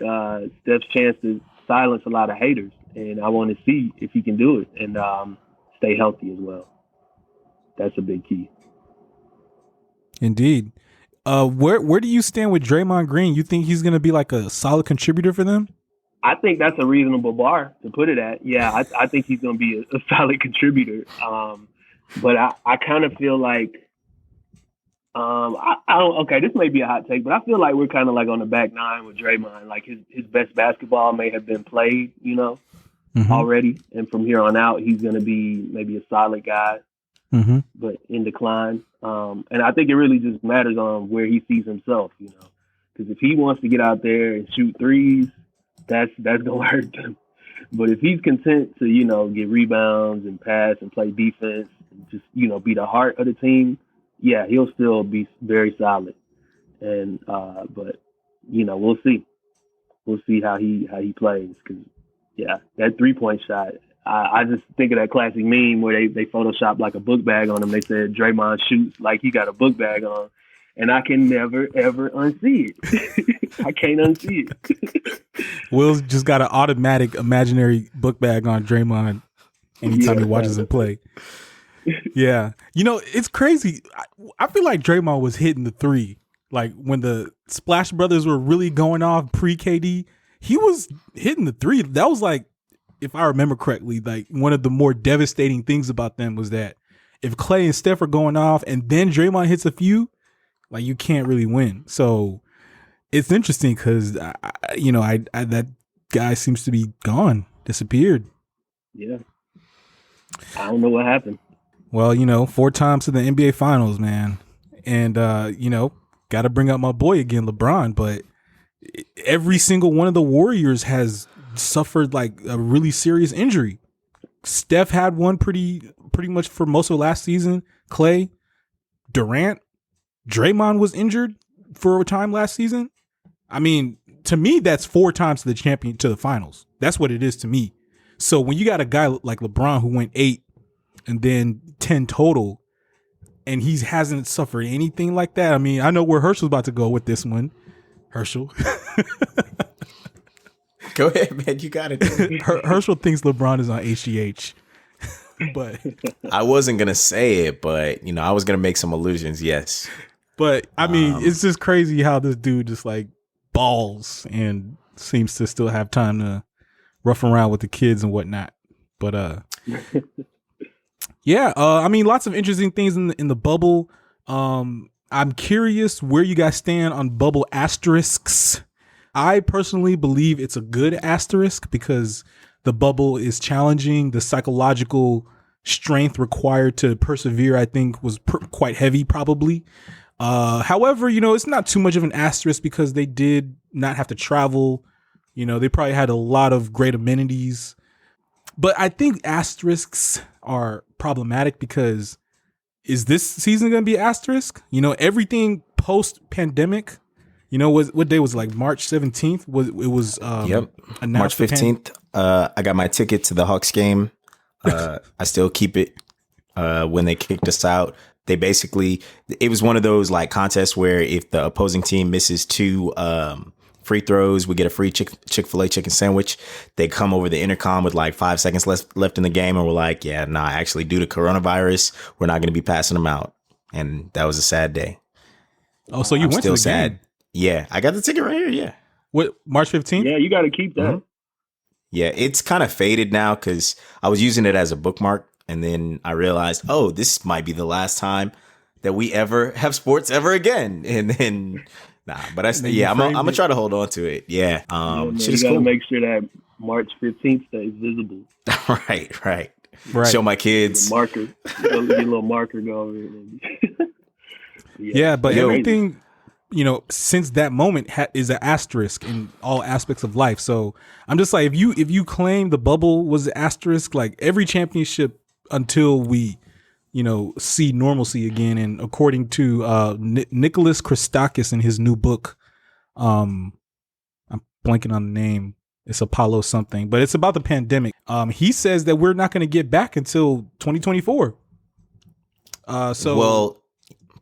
Steph's chance to silence a lot of haters, and I want to see if he can do it and stay healthy as well. That's a big key. Indeed. Where do you stand with Draymond Green? You think he's going to be like a solid contributor for them? I think that's a reasonable bar to put it at. Yeah, I think he's going to be a solid contributor. But I kind of feel like I don't. Okay, this may be a hot take, but I feel like we're kind of like on the back nine with Draymond. Like his best basketball may have been played, you know, already, and from here on out, he's going to be maybe a solid guy, but in decline. And I think it really just matters on where he sees himself, you know, because if he wants to get out there and shoot threes, that's going to hurt him. But if he's content to, you know, get rebounds and pass and play defense and just, you know, be the heart of the team, yeah, he'll still be very solid. And but, you know, we'll see. We'll see how he plays. Because, yeah, that 3-point shot, I just think of that classic meme where they photoshopped like a book bag on him. They said Draymond shoots like he got a book bag on. And I can never, ever unsee it. I can't unsee it. Will's just got an automatic imaginary book bag on Draymond anytime he watches him play. Yeah. You know, it's crazy. I feel like Draymond was hitting the three. Like when the Splash Brothers were really going off pre-KD, he was hitting the three. That was like, if I remember correctly, like one of the more devastating things about them was that if Clay and Steph are going off and then Draymond hits a few, like you can't really win. So it's interesting because, that guy seems to be gone, disappeared. Yeah. I don't know what happened. Well, 4 times to the NBA Finals, man. And, got to bring up my boy again, LeBron. But every single one of the Warriors has suffered like a really serious injury. Steph had one pretty much for most of last season. Clay, Durant, Draymond was injured for a time last season. I mean, to me, that's 4 times to the finals. That's what it is to me. So when you got a guy like LeBron who went 8 and then 10 total, and he hasn't suffered anything like that. I mean, I know where Herschel's about to go with this one. Herschel. Go ahead, man. You got it. Herschel thinks LeBron is on HGH. But I wasn't going to say it, but, I was going to make some allusions, yes. But, I mean, it's just crazy how this dude just, like, balls and seems to still have time to rough around with the kids and whatnot. But, yeah, I mean, lots of interesting things in the bubble. I'm curious where you guys stand on bubble asterisks. I personally believe it's a good asterisk because the bubble is challenging. The psychological strength required to persevere, I think, was quite heavy, probably. However, it's not too much of an asterisk because they did not have to travel. They probably had a lot of great amenities. But I think asterisks are problematic because is this season going to be asterisk? Everything post-pandemic, what day was it, like March 17th? Yep. March 15th. I got my ticket to the Hawks game. I still keep it. When they kicked us out, it was one of those like contests where if the opposing team misses 2 free throws, we get a free Chick-fil-A chicken sandwich. They come over the intercom with like 5 seconds left in the game, and we're like, yeah, nah, actually due to coronavirus, we're not going to be passing them out. And that was a sad day. Oh, so you went to the game? Yeah, I got the ticket right here. Yeah. What, March 15th? Yeah, you got to keep that. Mm-hmm. Yeah, it's kind of faded now because I was using it as a bookmark, and then I realized, oh, this might be the last time that we ever have sports ever again. And then, I'm gonna try to hold on to it. Yeah, you gotta make sure that March 15th stays visible. right. Show my kids the marker, get a little marker going. Yeah, but everything, since that moment is an asterisk in all aspects of life. So I'm just like, if you claim the bubble was an asterisk, like every championship until we, see normalcy again. And according to Nicholas Christakis in his new book, I'm blanking on the name. It's Apollo something, but it's about the pandemic. He says that we're not going to get back until 2024. Well,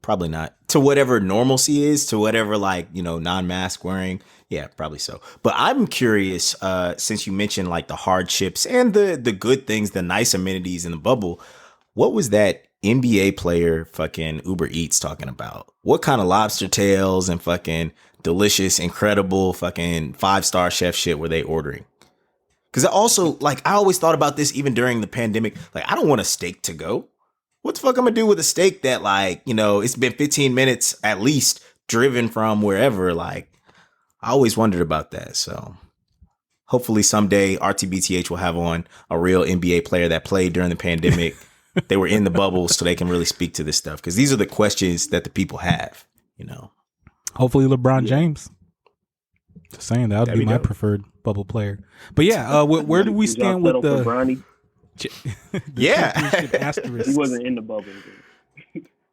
probably not. To whatever normalcy is, to whatever non-mask wearing. Yeah, probably so. But I'm curious, since you mentioned like the hardships and the good things, the nice amenities in the bubble, what was that NBA player fucking Uber Eats talking about? What kind of lobster tails and fucking delicious, incredible fucking 5-star chef shit were they ordering? Because also, I always thought about this even during the pandemic. I don't want a steak to go. What the fuck I'm gonna do with a steak that it's been 15 minutes at least driven from wherever? I always wondered about that. So hopefully someday RTBTH will have on a real NBA player that played during the pandemic. They were in the bubble, so they can really speak to this stuff. Because these are the questions that the people have, Hopefully LeBron James. Just saying, that would be my preferred bubble player. But yeah, where do we stand with the yeah, asterisk? He wasn't in the bubble.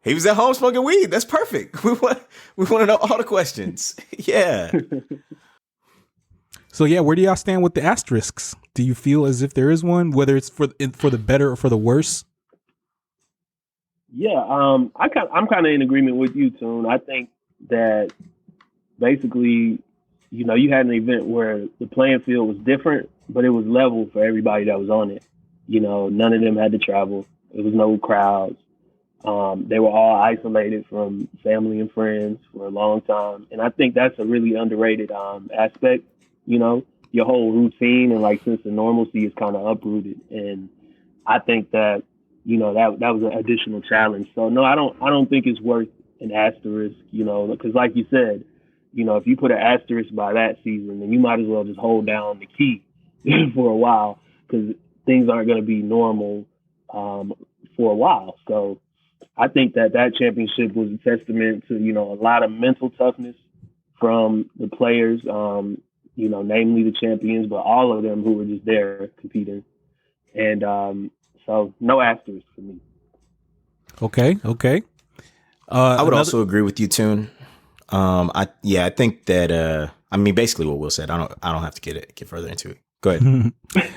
He was at home smoking weed. That's perfect. We want to know all the questions. Yeah. So yeah, where do y'all stand with the asterisks? Do you feel as if there is one, whether it's for the better or for the worse? Yeah, I'm kind of in agreement with you, Tune. I think that basically, you had an event where the playing field was different, but it was level for everybody that was on it. None of them had to travel. There was no crowds. They were all isolated from family and friends for a long time. And I think that's a really underrated aspect. Your whole routine and sense of normalcy is kind of uprooted. And I think that, that was an additional challenge. So no, I don't think it's worth an asterisk, because like you said, if you put an asterisk by that season, then you might as well just hold down the key for a while, because things aren't going to be normal for a while. So I think that championship was a testament to, a lot of mental toughness from the players, namely the champions, but all of them who were just there competing. And so no asterisk for me. Okay. I would also agree with you, Tune. I think that basically what Will said. I don't have to get further into it. Go ahead.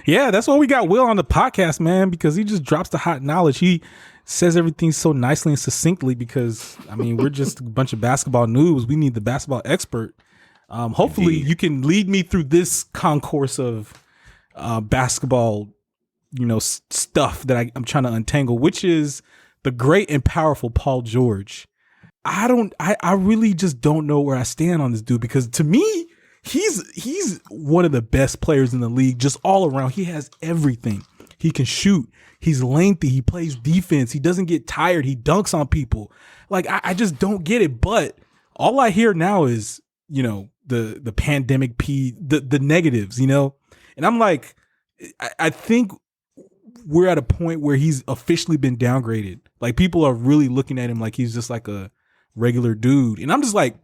Yeah, that's why we got Will on the podcast, man, because he just drops the hot knowledge. He says everything so nicely and succinctly because we're just a bunch of basketball noobs. We need the basketball expert. Hopefully you can lead me through this concourse of basketball, stuff that I'm trying to untangle, which is the great and powerful Paul George. I really just don't know where I stand on this dude, because to me, he's one of the best players in the league, just all around. He has everything. He can shoot. He's lengthy. He plays defense. He doesn't get tired. He dunks on people. Like, I just don't get it. But all I hear now is, the pandemic the negatives, and I'm like, I think we're at a point where he's officially been downgraded. Like, people are really looking at him like he's just like a regular dude. And I'm just like,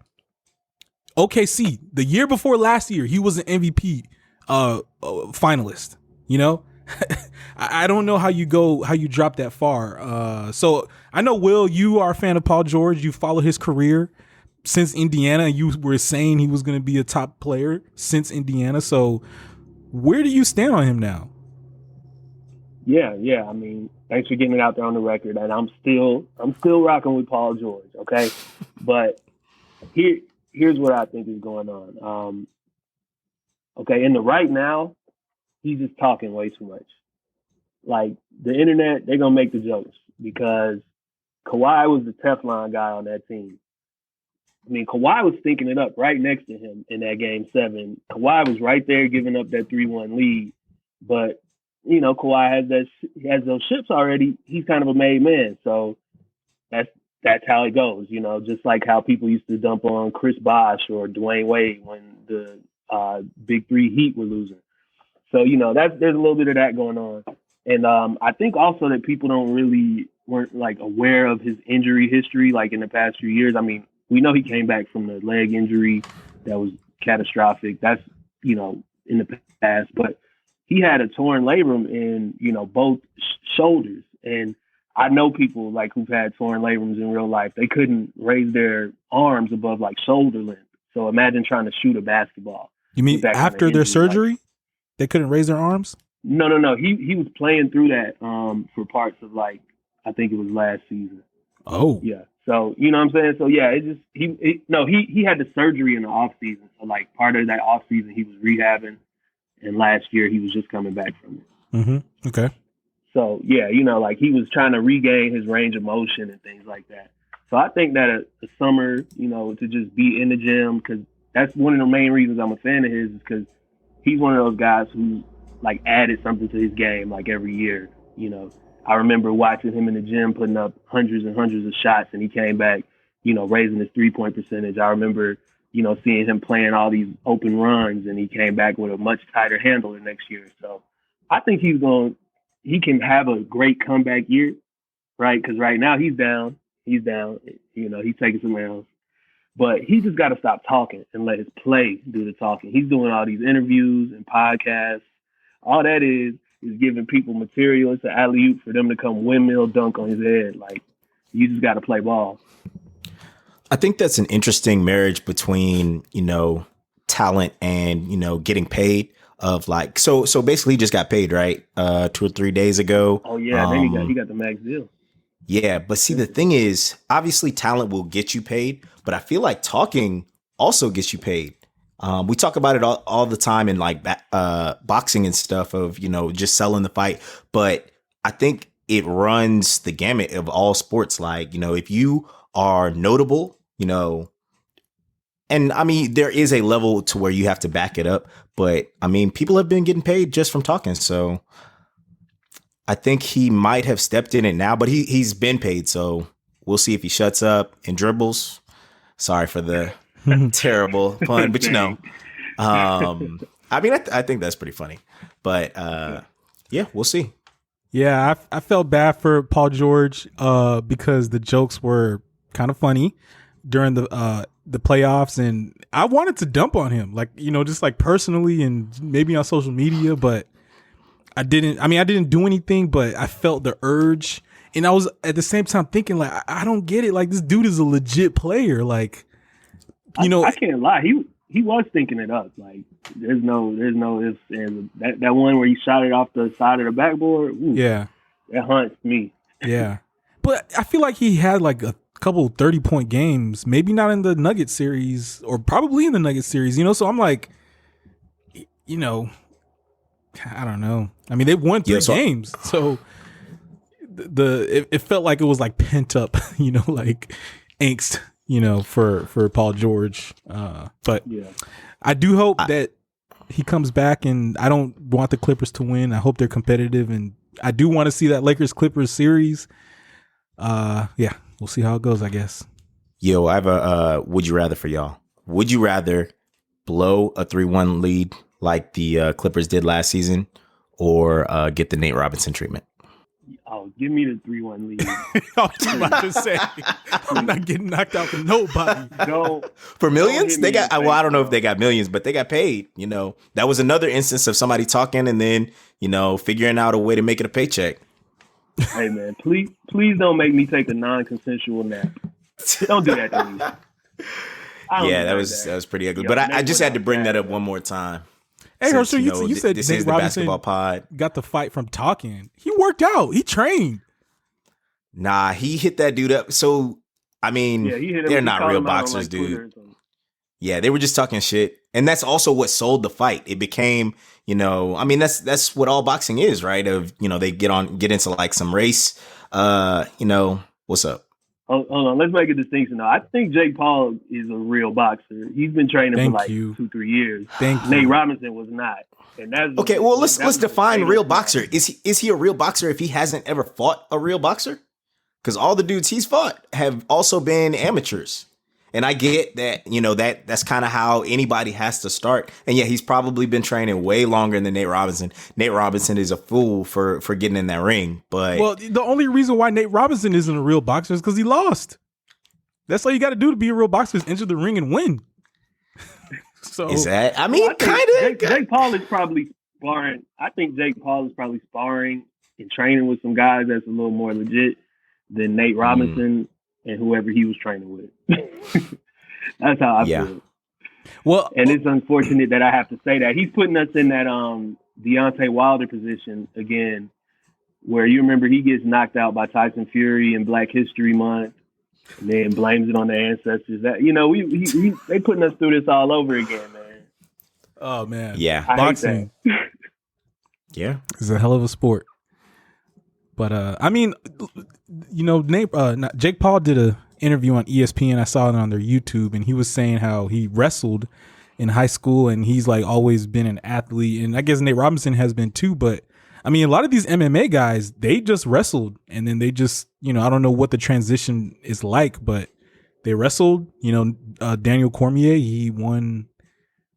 OKC, the year before last year, he was an MVP finalist, I don't know how you drop that far. So I know, Will, you are a fan of Paul George. You followed his career since Indiana. You were saying he was going to be a top player since Indiana. So where do you stand on him now? Yeah. I mean, thanks for getting it out there on the record. And I'm still rocking with Paul George. Okay. But here's what I think is going on. Okay. In the right now, he's just talking way too much. Like, the internet, they're going to make the jokes because Kawhi was the Teflon guy on that team. I mean, Kawhi was thinking it up right next to him in that Game 7. Kawhi was right there giving up that 3-1 lead. But, Kawhi has those ships already. He's kind of a made man. So that's how it goes, just like how people used to dump on Chris Bosh or Dwayne Wade when the Big Three Heat were losing. So, there's a little bit of that going on. And I think also that people weren't like aware of his injury history, like in the past few years. I mean, we know he came back from the leg injury that was catastrophic. That's, in the past. But he had a torn labrum in, both shoulders. And I know people like who've had torn labrums in real life. They couldn't raise their arms above like shoulder length. So imagine trying to shoot a basketball. You mean after their surgery, they couldn't raise their arms? No. He was playing through that for parts of, like, I think it was last season. Oh. Yeah. So, you know what I'm saying? So, yeah, he had the surgery in the off season. So, like, part of that off season, he was rehabbing. And last year, he was just coming back from it. Mm-hmm. Okay. So, yeah, like, he was trying to regain his range of motion and things like that. So, I think that a summer, to just be in the gym, because that's one of the main reasons I'm a fan of his, is because he's one of those guys who, like, added something to his game, like, every year. I remember watching him in the gym putting up hundreds and hundreds of shots, and he came back, raising his 3-point percentage. I remember, seeing him playing all these open runs, and he came back with a much tighter handle the next year. So I think he can have a great comeback year, right? Because right now he's down. He's taking some L's. But he just got to stop talking and let his play do the talking. He's doing all these interviews and podcasts. All that is giving people material. It's an alley-oop for them to come windmill dunk on his head. Like, you just got to play ball. I think that's an interesting marriage between, talent and, getting paid. Of like, so basically he just got paid, right? 2 or 3 days ago. Oh yeah, then he got the max deal. Yeah, but see, the thing is, obviously talent will get you paid, but I feel like talking also gets you paid. We talk about it all the time in like boxing and stuff of, just selling the fight. But I think it runs the gamut of all sports. Like, if you are notable, and I mean, there is a level to where you have to back it up. But I mean, people have been getting paid just from talking. So I think he might have stepped in it now, but he's been paid. So we'll see if he shuts up and dribbles. Sorry for the terrible pun, but I mean, I think that's pretty funny. But yeah, we'll see. Yeah, I felt bad for Paul George because the jokes were kind of funny during the playoffs, and I wanted to dump on him, like, just like personally and maybe on social media, but I didn't. I mean, I didn't do anything, but I felt the urge, and I was at the same time thinking, like, I don't get it. Like, this dude is a legit player. Like, I can't lie. He was thinking it up. Like, there's no ifs and that one where he shot it off the side of the backboard. Ooh, yeah, that haunts me. Yeah, but I feel like he had like a couple 30-point games, maybe not in the Nuggets series or probably in the Nuggets series, so I'm like, I don't know. I mean, they've won 3 games. So it felt like it was like pent up, like angst, for Paul George. But I do hope that he comes back, and I don't want the Clippers to win. I hope they're competitive, and I do want to see that Lakers-Clippers series. We'll see how it goes, I guess. Yo, I have a would you rather for y'all. Would you rather blow a 3-1 lead like the Clippers did last season, or get the Nate Robinson treatment? Oh, give me the 3-1 lead. I was about to say, I'm not getting knocked out for nobody. For millions? They got, well, I don't know if they got millions, but they got paid. That was another instance of somebody talking and then, figuring out a way to make it a paycheck. Hey, man, please don't make me take a non-consensual nap. Don't do that to me. Yeah, that was pretty ugly. But I just had to bring that up one more time. Hey, Herschel, you said this Nate is the Robinson basketball pod. Got the fight from talking. He worked out. He trained. Nah, he hit that dude up. So, I mean, they're not real boxers, dude. Yeah, they were just talking shit. And that's also what sold the fight. It became, that's what all boxing is, right? Of, they get into like some race. What's up? Hold on, let's make a distinction though. I think Jake Paul is a real boxer. He's been training for like 2-3 years. Nate Robinson was not. And that's okay. Well, let's define real boxer. Is he a real boxer if he hasn't ever fought a real boxer? Because all the dudes he's fought have also been amateurs. And I get that, that's kind of how anybody has to start. And yeah, he's probably been training way longer than Nate Robinson. Nate Robinson is a fool for getting in that ring. But well, the only reason why Nate Robinson isn't a real boxer is because he lost. That's all you got to do to be a real boxer is enter the ring and win. So is that? I mean, kind of. Jake Paul is probably sparring. I think Jake Paul is probably sparring and training with some guys that's a little more legit than Nate Robinson. And whoever he was training with. That's how I feel. Well, and it's unfortunate that I have to say that. He's putting us in that Deontay Wilder position again, where you remember he gets knocked out by Tyson Fury in Black History Month, and then blames it on the ancestors. That they putting us through this all over again, man. Oh man, yeah, boxing. Yeah, it's a hell of a sport. But I mean, Jake Paul did an interview on ESPN. I saw it on their YouTube, and he was saying how he wrestled in high school, and he's like always been an athlete. And I guess Nate Robinson has been too. But I mean, a lot of these MMA guys, they just wrestled, and then they just, I don't know what the transition is like, but they wrestled. Daniel Cormier, he won,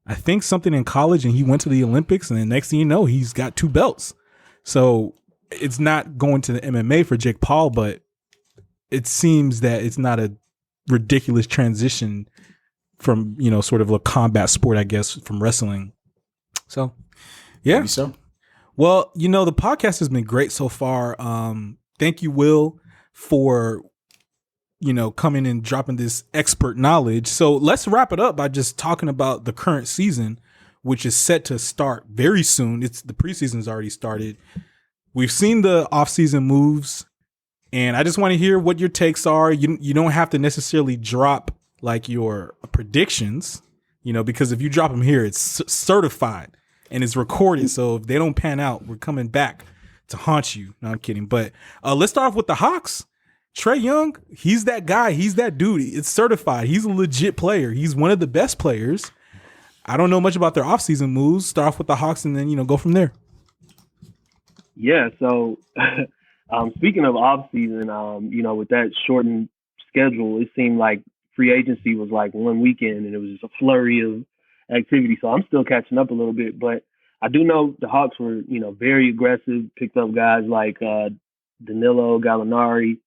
I think, something in college, and he went to the Olympics, and then next thing you know, he's got 2 belts. So it's not going to the MMA for Jake Paul, but it seems that it's not a ridiculous transition from, sort of a combat sport, I guess, from wrestling. So, yeah. Maybe so. Well, the podcast has been great so far. Thank you, Will, for, coming and dropping this expert knowledge. So let's wrap it up by just talking about the current season, which is set to start very soon. The preseason's already started. We've seen the offseason moves, and I just want to hear what your takes are. You don't have to necessarily drop like your predictions, because if you drop them here, it's certified and it's recorded. So if they don't pan out, we're coming back to haunt you. No, I'm kidding. But let's start off with the Hawks. Trae Young, he's that guy. He's that dude. It's certified. He's a legit player. He's one of the best players. I don't know much about their offseason moves. Start off with the Hawks and then, go from there. Yeah, so speaking of off season, with that shortened schedule, it seemed like free agency was like one weekend and it was just a flurry of activity. So I'm still catching up a little bit, but I do know the Hawks were, very aggressive, picked up guys like Danilo, Gallinari,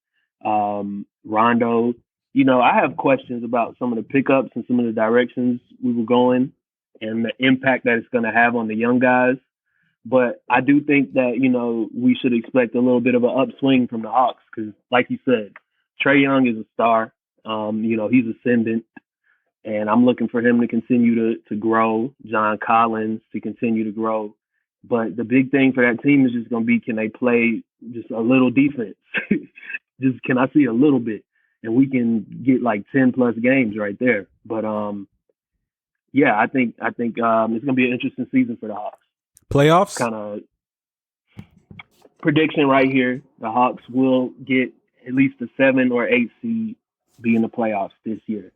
Rondo. I have questions about some of the pickups and some of the directions we were going and the impact that it's going to have on the young guys. But I do think that, we should expect a little bit of an upswing from the Hawks because, like you said, Trae Young is a star. He's ascendant, and I'm looking for him to continue to grow, John Collins to continue to grow. But the big thing for that team is just going to be, can they play just a little defense? Just can I see a little bit? and we can get like 10 plus games right there. But yeah, I think it's gonna be an interesting season for the Hawks. Playoffs? Kind of prediction right here: the Hawks will get at least a 7 or 8 seed, be in the playoffs this year.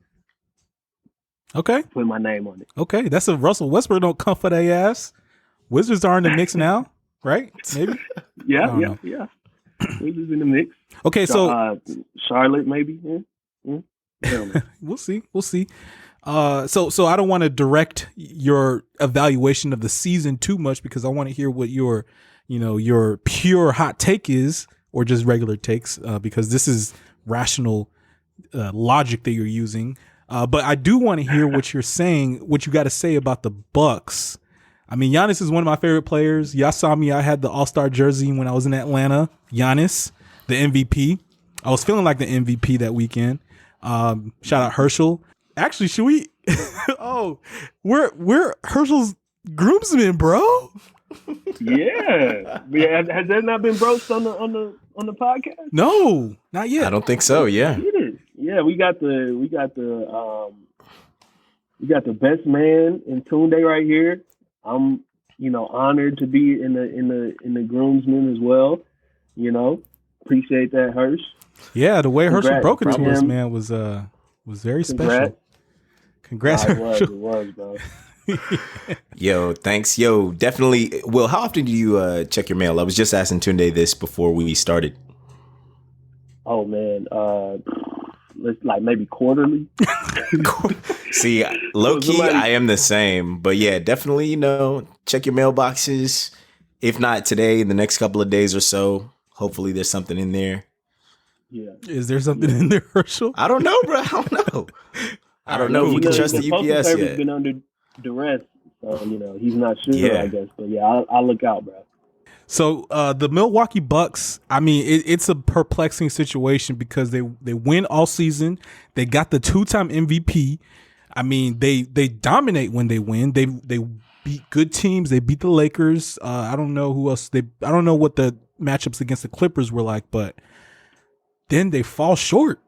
Okay. Put my name on it. Okay, that's a Russell Westbrook don't come for their ass. Wizards are in the mix now, right? Maybe. Yeah. Wizards in the mix. Okay, so Charlotte maybe. We'll see. So I don't want to direct your evaluation of the season too much because I want to hear what your pure hot take is, or just regular takes, because this is rational logic that you're using. But I do want to hear what you're saying, what you got to say about the Bucks. I mean, Giannis is one of my favorite players. Y'all saw me. I had the All-Star jersey when I was in Atlanta. Giannis, the MVP. I was feeling like the MVP that weekend. Shout out Herschel. Actually, should we? We're Herschel's groomsmen, bro. Yeah. Has that not been broached on the podcast? No, not yet. I don't think so. Yeah. Yeah, we got the best man in Tunde right here. I'm honored to be in the groomsmen as well. Appreciate that, Hirsch. Yeah, the way Herschel broke it to us, man, was very special. Congrats, Herschel. It was, bro. Yo, thanks. Yo, definitely. Will, how often do you check your mail? I was just asking Tunde this before we started. Oh man, let's like maybe quarterly. See, low key, I am the same, but yeah, definitely, check your mailboxes. If not today, in the next couple of days or so, hopefully there's something in there. Yeah. Is there something in there, Herschel? I don't know, bro. I don't know. I don't know if we can trust the UPS yet. He's been under duress, so he's not sure. I guess, but yeah, I'll look out, bro. So the Milwaukee Bucks, I mean, it's a perplexing situation because they win all season. They got the 2-time MVP. I mean, they dominate when they win. They beat good teams. They beat the Lakers. I don't know who else. I don't know what the matchups against the Clippers were like, but then they fall short,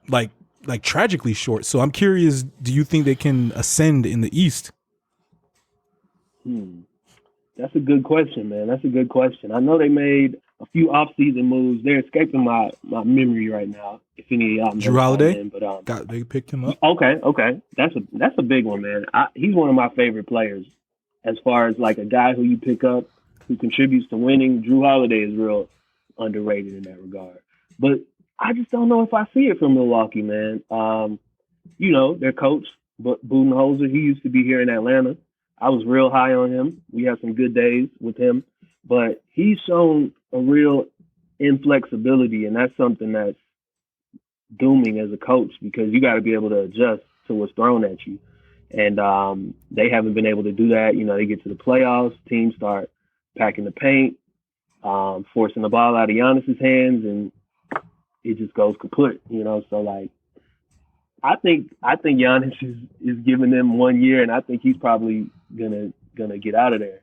like tragically short. So I'm curious, do you think they can ascend in the East? That's a good question, man. That's a good question. I know they made a few off-season moves. They're escaping my memory right now. If any of y'all know Drew Holiday, but they picked him up. Okay. That's a big one, man. He's one of my favorite players. As far as like a guy who you pick up who contributes to winning, Drew Holiday is real underrated in that regard. But I just don't know if I see it from Milwaukee, man. Their coach, Budenholzer, he used to be here in Atlanta. I was real high on him. We had some good days with him, but he's shown a real inflexibility, and that's something that's dooming as a coach because you got to be able to adjust to what's thrown at you. And they haven't been able to do that. They get to the playoffs, teams start packing the paint, forcing the ball out of Giannis's hands, and it just goes kaput. So like, I think Giannis is giving them 1 year, and I think he's probably gonna get out of there.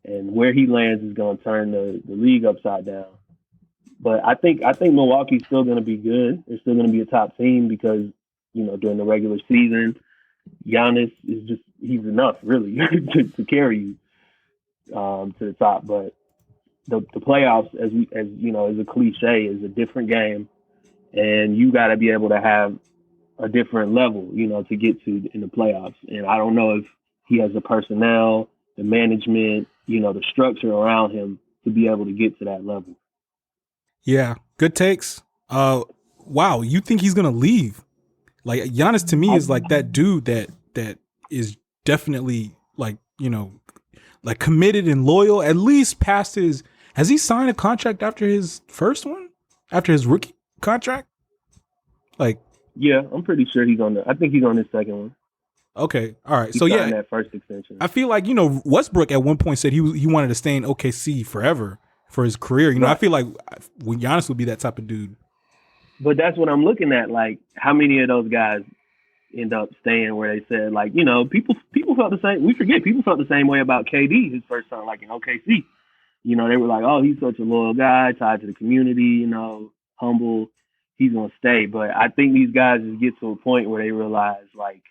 And where he lands is gonna turn the league upside down. But I think Milwaukee's still gonna be good. They're still gonna be a top team because during the regular season, Giannis he's enough really to carry you to the top. But the playoffs, as a cliche, is a different game, and you got to be able to have a different level, to get to in the playoffs. And I don't know if he has the personnel, the management, the structure around him to be able to get to that level. Yeah, good takes. Wow, you think he's gonna leave? Like Giannis to me is like that dude that is definitely like committed and loyal. At least past his. Has he signed a contract after his first one? After his rookie contract? Like. Yeah, I'm pretty sure I think he's on his second one. Okay, all right. He so signed that first extension. I feel like Westbrook at one point said he wanted to stay in OKC forever for his career. Right. I feel like Giannis would be that type of dude. But that's what I'm looking at. Like, how many of those guys end up staying where they said, like, people felt the same. We forget people felt the same way about KD his first time, like in OKC. They were like, oh, he's such a loyal guy, tied to the community. Humble. he's gonna stay. But I think these guys just get to a point where they realize like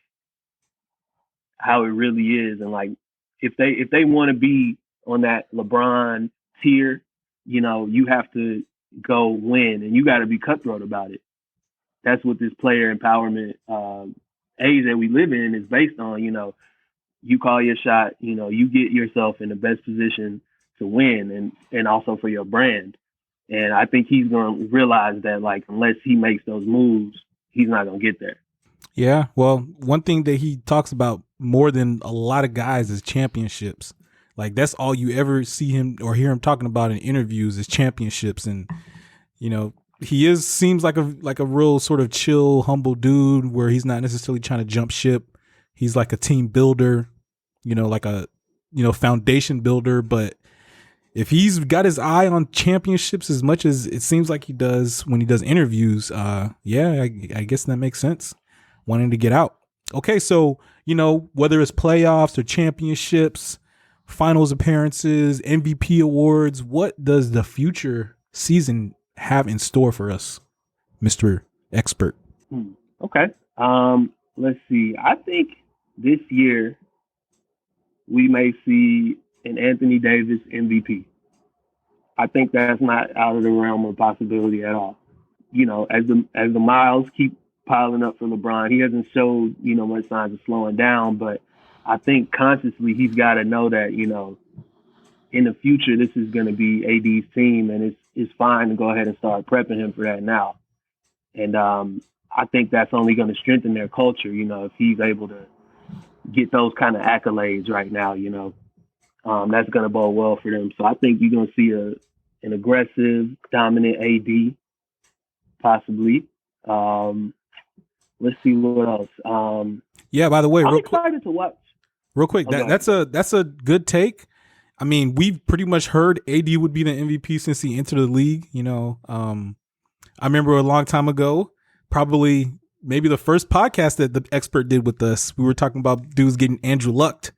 how it really is, and like if they want to be on that LeBron tier, you know, you have to go win, and you got to be cutthroat about it. That's what this player empowerment age that we live in is based on. You know, you call your shot, you know, you get yourself in the best position to win and also for your brand. And I think he's going to realize that, like, unless he makes those moves, he's not going to get there. Yeah. Well, one thing that he talks about more than a lot of guys is championships. Like, that's all you ever see him or hear him talking about in interviews is championships. And, you know, he seems like a real sort of chill, humble dude where he's not necessarily trying to jump ship. He's like a team builder, you know, like a, you know, foundation builder. But if he's got his eye on championships as much as it seems like he does when he does interviews, yeah, I guess that makes sense. Wanting to get out. Okay, so, you know, whether it's playoffs or championships, finals appearances, MVP awards, what does the future season have in store for us, Mr. Expert? Okay. Let's see. I think this year we may see an Anthony Davis MVP. I think that's not out of the realm of possibility at all. You know, as the miles keep piling up for LeBron, he hasn't showed, you know, much signs of slowing down, but I think consciously he's got to know that, you know, in the future this is going to be AD's team, and it's fine to go ahead and start prepping him for that now. And I think that's only going to strengthen their culture, you know, if he's able to get those kind of accolades right now, you know. That's going to bode well for them. So I think you're going to see an aggressive, dominant AD, possibly. Let's see what else. Yeah, by the way, I'm excited to watch. Real quick, that's a good take. I mean, we've pretty much heard AD would be the MVP since he entered the league. You know, I remember a long time ago, probably maybe the first podcast that the expert did with us, we were talking about dudes getting Andrew Lucked,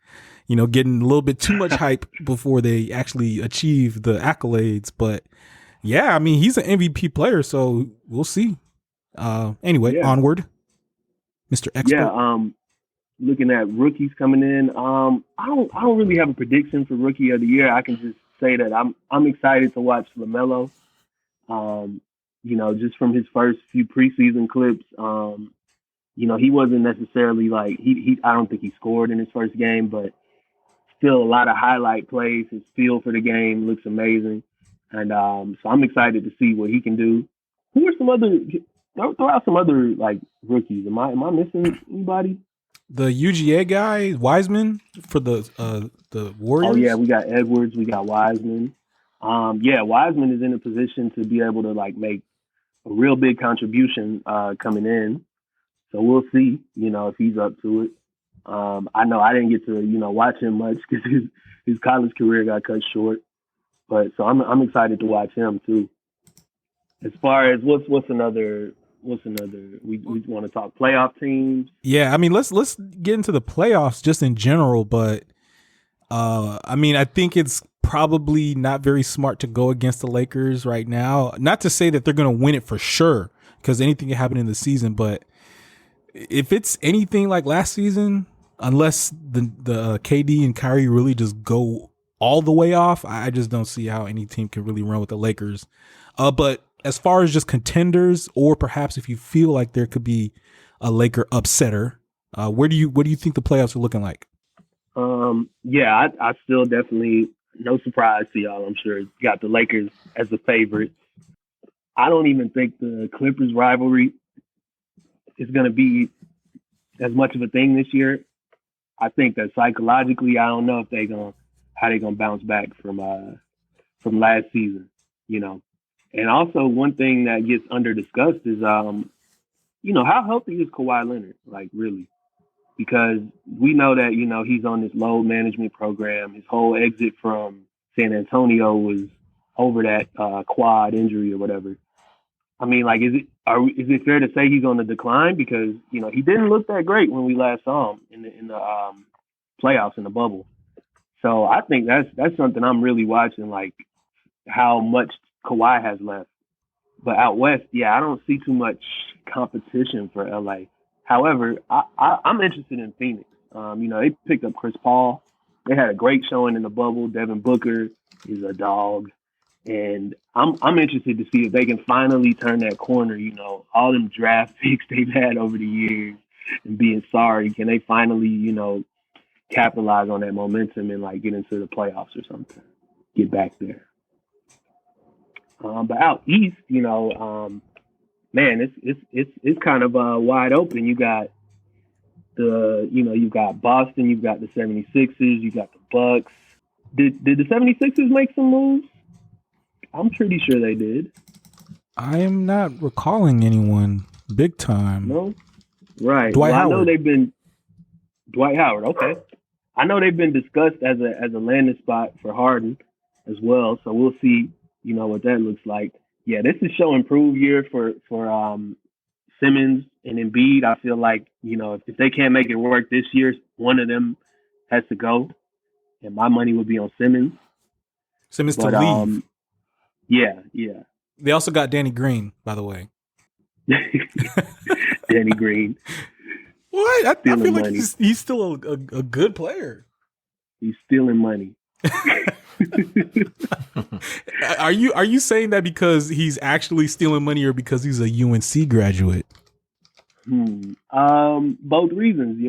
you know, getting a little bit too much hype before they actually achieve the accolades. But yeah, I mean, he's an MVP player, so we'll see. Anyway, onward, Mr. Expert. Yeah, looking at rookies coming in, I don't really have a prediction for Rookie of the Year. I can just say that I'm excited to watch LaMelo. You know, just from his first few preseason clips, you know, he wasn't necessarily like he I don't think he scored in his first game, but still a lot of highlight plays. His feel for the game looks amazing, and so I'm excited to see what he can do. Who are some other? Throw out some other like rookies. Am I missing anybody? The UGA guy, Wiseman, for the Warriors. Oh yeah, we got Edwards, we got Wiseman. Yeah, Wiseman is in a position to be able to like make a real big contribution coming in. So we'll see, you know, if he's up to it. I know I didn't get to, you know, watch him much because his college career got cut short. But so I'm excited to watch him too. As far as what's another we want to talk playoff teams. Yeah, I mean let's get into the playoffs just in general, but I mean I think it's probably not very smart to go against the Lakers right now. Not to say that they're going to win it for sure, because anything can happen in the season, but if it's anything like last season, unless the KD and Kyrie really just go all the way off, I just don't see how any team can really run with the Lakers. But as far as just contenders, or perhaps if you feel like there could be a Laker upsetter, what do you think the playoffs are looking like? Yeah, I still definitely, no surprise to y'all, I'm sure, got the Lakers as the favorite. I don't even think the Clippers rivalry is going to be as much of a thing this year. I think that psychologically, I don't know if how they're gonna bounce back from last season, you know. And also, one thing that gets under discussed is, you know, how healthy is Kawhi Leonard? Like, really? Because we know that, you know, he's on this load management program. His whole exit from San Antonio was over that quad injury or whatever. I mean, like, is it fair to say he's on the decline? Because, you know, he didn't look that great when we last saw him in the playoffs in the bubble. So I think that's something I'm really watching, like how much Kawhi has left. But out west, I don't see too much competition for LA. However, I'm interested in Phoenix. They picked up Chris Paul. They had a great showing in the bubble. Devin Booker is a dog. And I'm interested to see if they can finally turn that corner. All them draft picks they've had over the years and being sorry, can they finally, capitalize on that momentum and like get into the playoffs or something, get back there. But out east, man, it's kind of wide open. You got you've got Boston, you've got the 76ers, you got the Bucks. Did the 76ers make some moves? I'm pretty sure they did. I am not recalling anyone big time. No? Right. Dwight Howard. I know they've been Dwight Howard, okay. I know they've been discussed as a landing spot for Harden as well, so we'll see, what that looks like. Yeah, this is show improve year for Simmons and Embiid. I feel like, if they can't make it work this year, one of them has to go, and my money would be on Simmons. Simmons to leave. Yeah. They also got Danny Green, by the way. Danny Green. What? I feel like he's still a good player. He's stealing money. Are you saying that because he's actually stealing money or because he's a UNC graduate? Both reasons,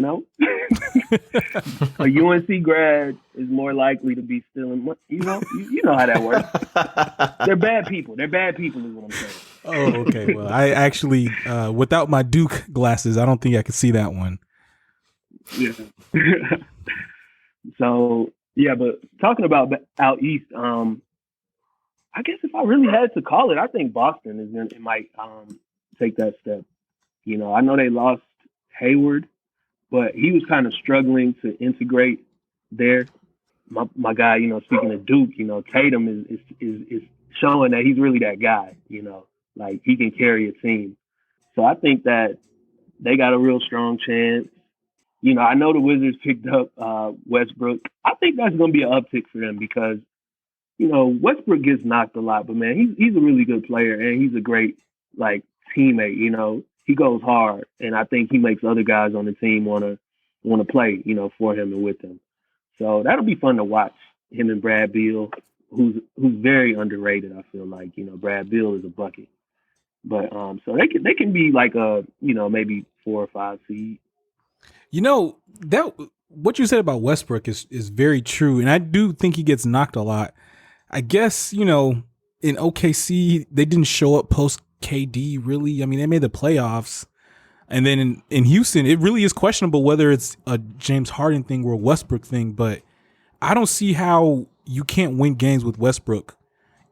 A UNC grad is more likely to be stealing money. You know how that works. They're bad people. They're bad people is what I'm saying. Oh, okay. Well, I actually, without my Duke glasses, I don't think I could see that one. Yeah. So, yeah, but talking about out east, I guess if I really had to call it, I think Boston might take that step. I know they lost Hayward, but he was kind of struggling to integrate there. My guy, speaking of Duke, Tatum is showing that he's really that guy, like he can carry a team. So I think that they got a real strong chance. I know the Wizards picked up Westbrook. I think that's going to be an uptick for them because, Westbrook gets knocked a lot, but man, he's a really good player and he's a great teammate. He goes hard, and I think he makes other guys on the team want to play, for him and with him. So that'll be fun to watch him and Brad Beal, who's very underrated. I feel like Brad Beal is a bucket, but so they can be like a maybe 4 or 5 seed. That what you said about Westbrook is very true, and I do think he gets knocked a lot. I guess in OKC they didn't show up post KD really. I mean, they made the playoffs, and then in Houston it really is questionable whether it's a James Harden thing or a Westbrook thing. But I don't see how you can't win games with Westbrook.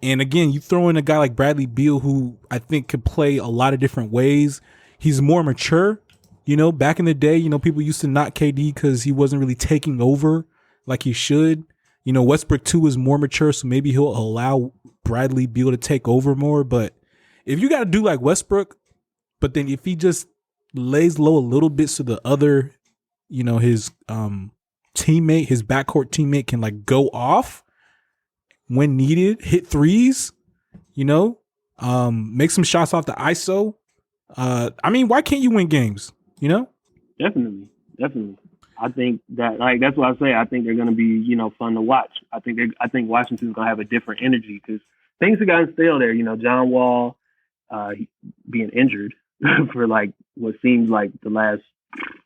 And again, you throw in a guy like Bradley Beal, who I think could play a lot of different ways. He's more mature. Back in the day, people used to knock KD because he wasn't really taking over like he should. Westbrook too is more mature, so maybe he'll allow Bradley Beal to take over more. But if you got to do like Westbrook, but then if he just lays low a little bit so the other, his teammate, his backcourt teammate can like go off when needed, hit threes, make some shots off the ISO. Why can't you win games? Definitely. I think that that's what I say. I think they're going to be fun to watch. I think Washington's going to have a different energy because things have gotten stale there. John Wall being injured for like what seems like the last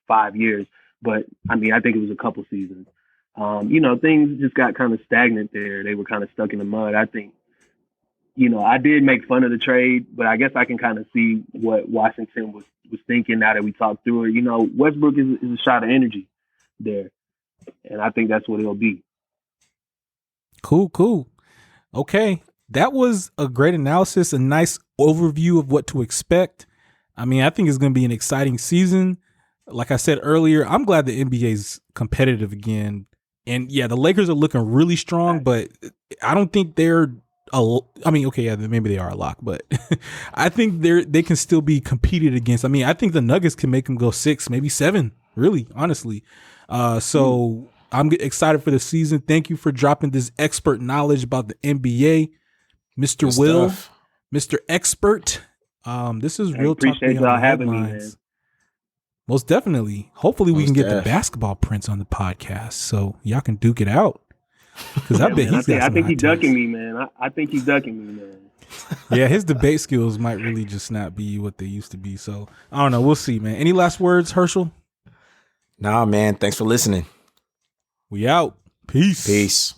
5 years, but I think it was a couple seasons. Things just got kind of stagnant there. They were kind of stuck in the mud. I think I did make fun of the trade, but I guess I can kind of see what Washington was thinking now that we talked through it. Westbrook is a shot of energy there, and I think that's what it'll be. Cool. Okay, that was a great analysis, a nice overview of what to expect. I think it's going to be an exciting season. Like I said earlier, I'm glad the NBA is competitive again. And yeah, the Lakers are looking really strong, but I don't think they're maybe they are a lock, but I think they can still be competed against. I think the Nuggets can make them go 6, maybe 7, really, honestly. So I'm excited for the season. Thank you for dropping this expert knowledge about the NBA, Mr. Will. Mr. Expert. This is Real Talk appreciate Beyond y'all the having me, Headlines. man. Most definitely. Hopefully we Most can get the def. basketball prince on the podcast so y'all can duke it out. Because I bet Man, he's got I some think hot he's ducking takes. me, man. I think he's ducking me, man. Yeah, his debate skills might really just not be what they used to be. So I don't know. We'll see, man. Any last words, Herschel? Nah, man. Thanks for listening. We out. Peace. Peace.